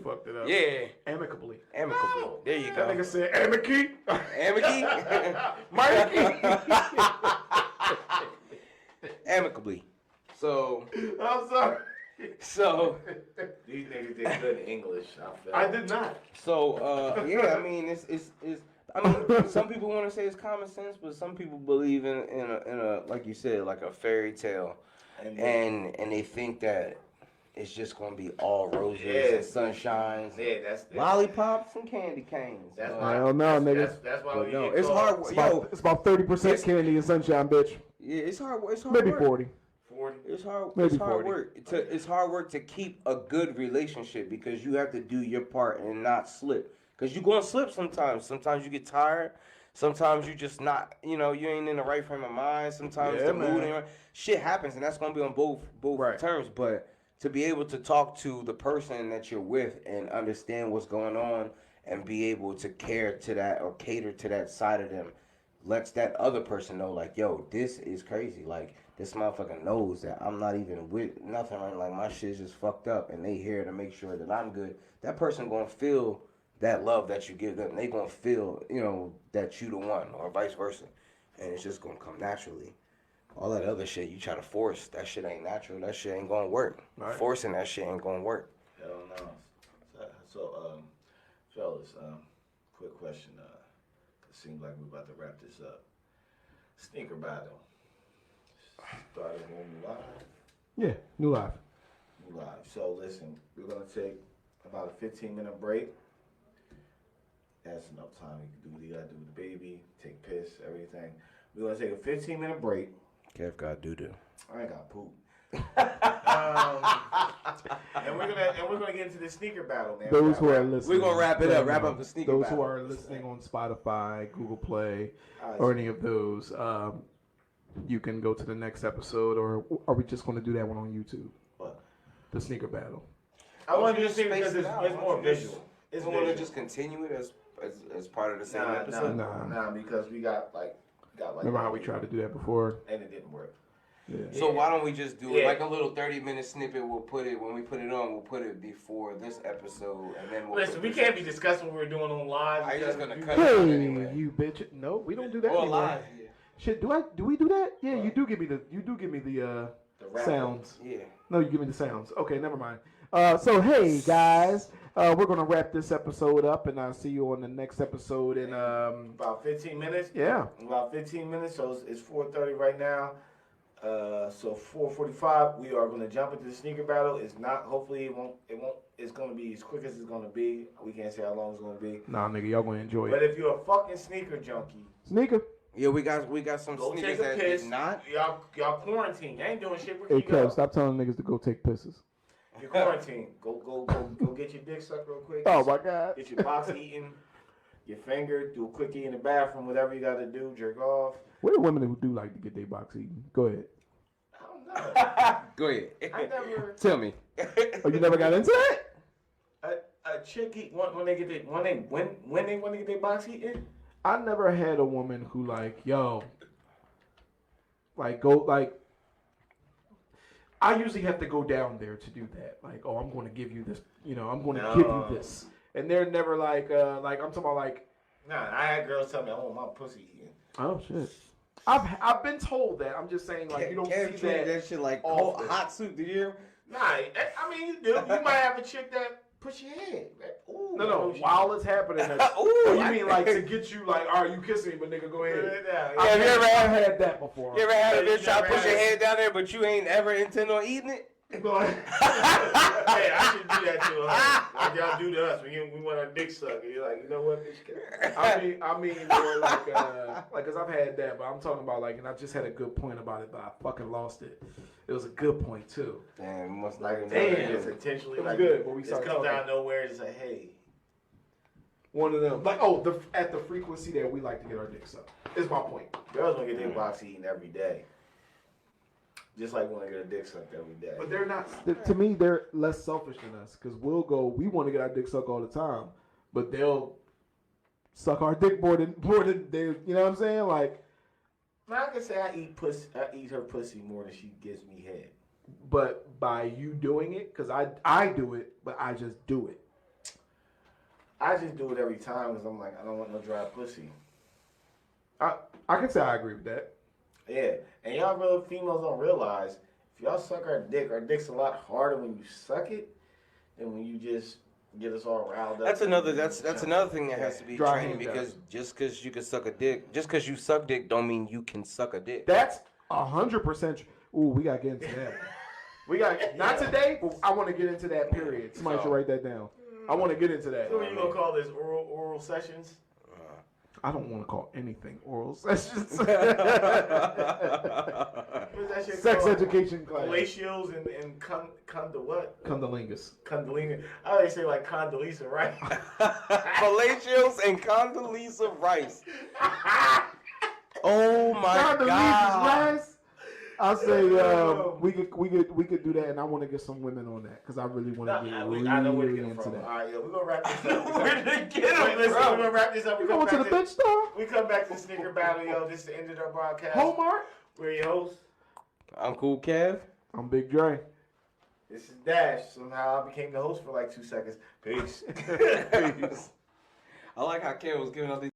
fucked it up. Yeah. Amicably. There you go. That nigga said amici. Amicably. So I'm sorry. So these niggas did good in English. I did not. So it's some people want to say it's common sense, but some people believe in a like you said, like a fairy tale, and they think that it's just gonna be all roses and sunshines, that's lollipops and candy canes. That's I don't know, nigga. That's why we it's hard. It's about 30% candy and sunshine, bitch. Yeah, it's hard. It's hard. Maybe work. 40. It's hard. Maybe it's hard 40. work. It's hard work to keep a good relationship because you have to do your part and not slip. Because you're going to slip sometimes. Sometimes you get tired. Sometimes you just not, you ain't in the right frame of mind. Sometimes the mood ain't right. Shit happens, and that's going to be on both terms. But to be able to talk to the person that you're with and understand what's going on and be able to care to that or cater to that side of them lets that other person know, like, yo, this is crazy. Like, this motherfucker knows that I'm not even with nothing. Right? Like, my shit's just fucked up, and they here to make sure that I'm good. That person gonna feel that love that you give them. They gonna feel, that you the one, or vice versa. And it's just gonna come naturally. All that other shit you try to force, that shit ain't natural. That shit ain't gonna work. Right. Forcing that shit ain't gonna work. Hell no. So, fellas, quick question. It seems like we're about to wrap this up. Sneaker battle. Started on live. Yeah, new live. So listen, we're gonna take about a 15-minute break. That's enough time. You gotta do the baby, take piss, everything. We're gonna take a 15-minute break. Kev got doo-doo. I ain't got poop. And we're gonna get into the sneaker battle, man. Those who are listening, we're gonna wrap it up. Wrap up the sneaker those battle. Who are listening on Spotify, Google Play, or any of those, you can go to the next episode. Or are we just gonna do that one on YouTube? What? the sneaker battle. I want to just do it because space it's it out. more Why don't you just- visual. It's You want to visual. just continue it as part of the same Nah, episode? Nah. because we got like. Remember how we tried to do that before? And it didn't work. Yeah. So why don't we just do it Yeah. like a little 30-minute snippet? We'll put it when we put it on. We'll put it before this episode, and then we'll. Listen, we can't be discussing what we're doing on live. I just gonna cut it Hey, out anyway. you bitch! No, we don't do that Or anymore. live, yeah. Shit, do we do that? Yeah, you do give me the The rap. sounds. Yeah. No, you give me the sounds. Okay, never mind. So hey guys, we're gonna wrap this episode up, and I'll see you on the next episode. In About 15 minutes. yeah, About 15 minutes. So it's 4:30 right now. So 4:45, we are going to jump into the sneaker battle. It's not. Hopefully, it won't. It's going to be as quick as it's going to be. We can't say how long it's going to be. nah, nigga, y'all gonna enjoy But it. if you're a fucking sneaker junkie, Sneaker. Yeah, we got some go sneakers take a that piss. did not. Y'all quarantine. You ain't doing shit. Where Hey, can you go? Kev, stop telling niggas to go take pisses. You're quarantined. Go get your dick sucked real quick. Oh my god. Get your box eaten. Your finger. Do a quickie in the bathroom. Whatever you got to do. Jerk off. Where are women who do like to get their box eaten? Go ahead. I don't know. Go ahead. I never. Tell me. Oh, you never got into that? A chick eat when they get their when they want to get their box eaten. I never had a woman who like, yo, like go like. I usually have to go down there to do that. Like, oh, I'm going to give you this. You know, I'm going to give you this, and they're never like I'm talking about like. Nah, I had girls tell me I want my pussy eaten. Oh shit. I've been told that. I'm just saying like you don't Kev see treated that. shit like often. hot soup. Did you hear? Nah, I mean you do. You might have a chick that push your head. Like, ooh, No. While it's happening, that's, Ooh, oh, you mean like to get you like, all right, you kissing me, but nigga, go ahead. Have you ever I've had that before. You ever had a Yeah, bitch try to you push never your had- head down there, but you ain't ever intend on eating it? Go ahead. Hey, I should do that to her. Like y'all do to us. We want our dick sucked. And you're like, you know what, bitch? I mean, more like, cause I've had that, but I'm talking about like, and I just had a good point about it, but I fucking lost it. It was a good point too. Damn, it must Like, not damn, have it's been. intentionally It was like good, but we it started comes talking. out of nowhere. It's like, hey, One of them, like, at the frequency that we like to get our dicks up. Is my point. girls want to get their box eaten every day. Just like want to get a dick sucked every day. But they're not. To me, they're less selfish than us because we'll go. We want to get our dick sucked all the time, but they'll suck our dick more than they. You know what I'm saying? Like, I can say I eat her pussy more than she gives me head. but by you doing it, because I do it, but I just do it. I just do it every time because I'm like, I don't want no dry pussy. I can say I agree with that. Yeah, and y'all real females don't realize if y'all suck our dick's a lot harder when you suck it than when you just get us all riled up. That's another thing that has to be Dry trained hand because just because you can suck a dick, just because you suck dick, don't mean you can suck a dick. That's 100%. Ooh, we gotta get into that. We got not today, but I want to get into that period. Somebody should write that down. I want to get into that. So what you gonna call this oral sessions? I don't want to call anything oral sessions. What's that shit Sex called? education class. Fellatio's and what? Cunnilingus. Condoleezza. I always say like Condoleezza, right? Fellatio's and Condoleezza Rice. Oh my Condoleezza God. Rice. I say we could do that, and I want to get some women on that because I really want to get I know where to really get them into from. that. All right, yeah, we're gonna wrap this up. Where did they get Wait, him listen, we're from? gonna wrap this up. You going to the bitch store? We come back to the sneaker battle, yo. This is the end of our podcast. Hallmark. We're your hosts. I'm Cool Kev. I'm Big Dre. This is Dash. Somehow I became the host for like 2 seconds. Peace. I like how Kev was giving us these.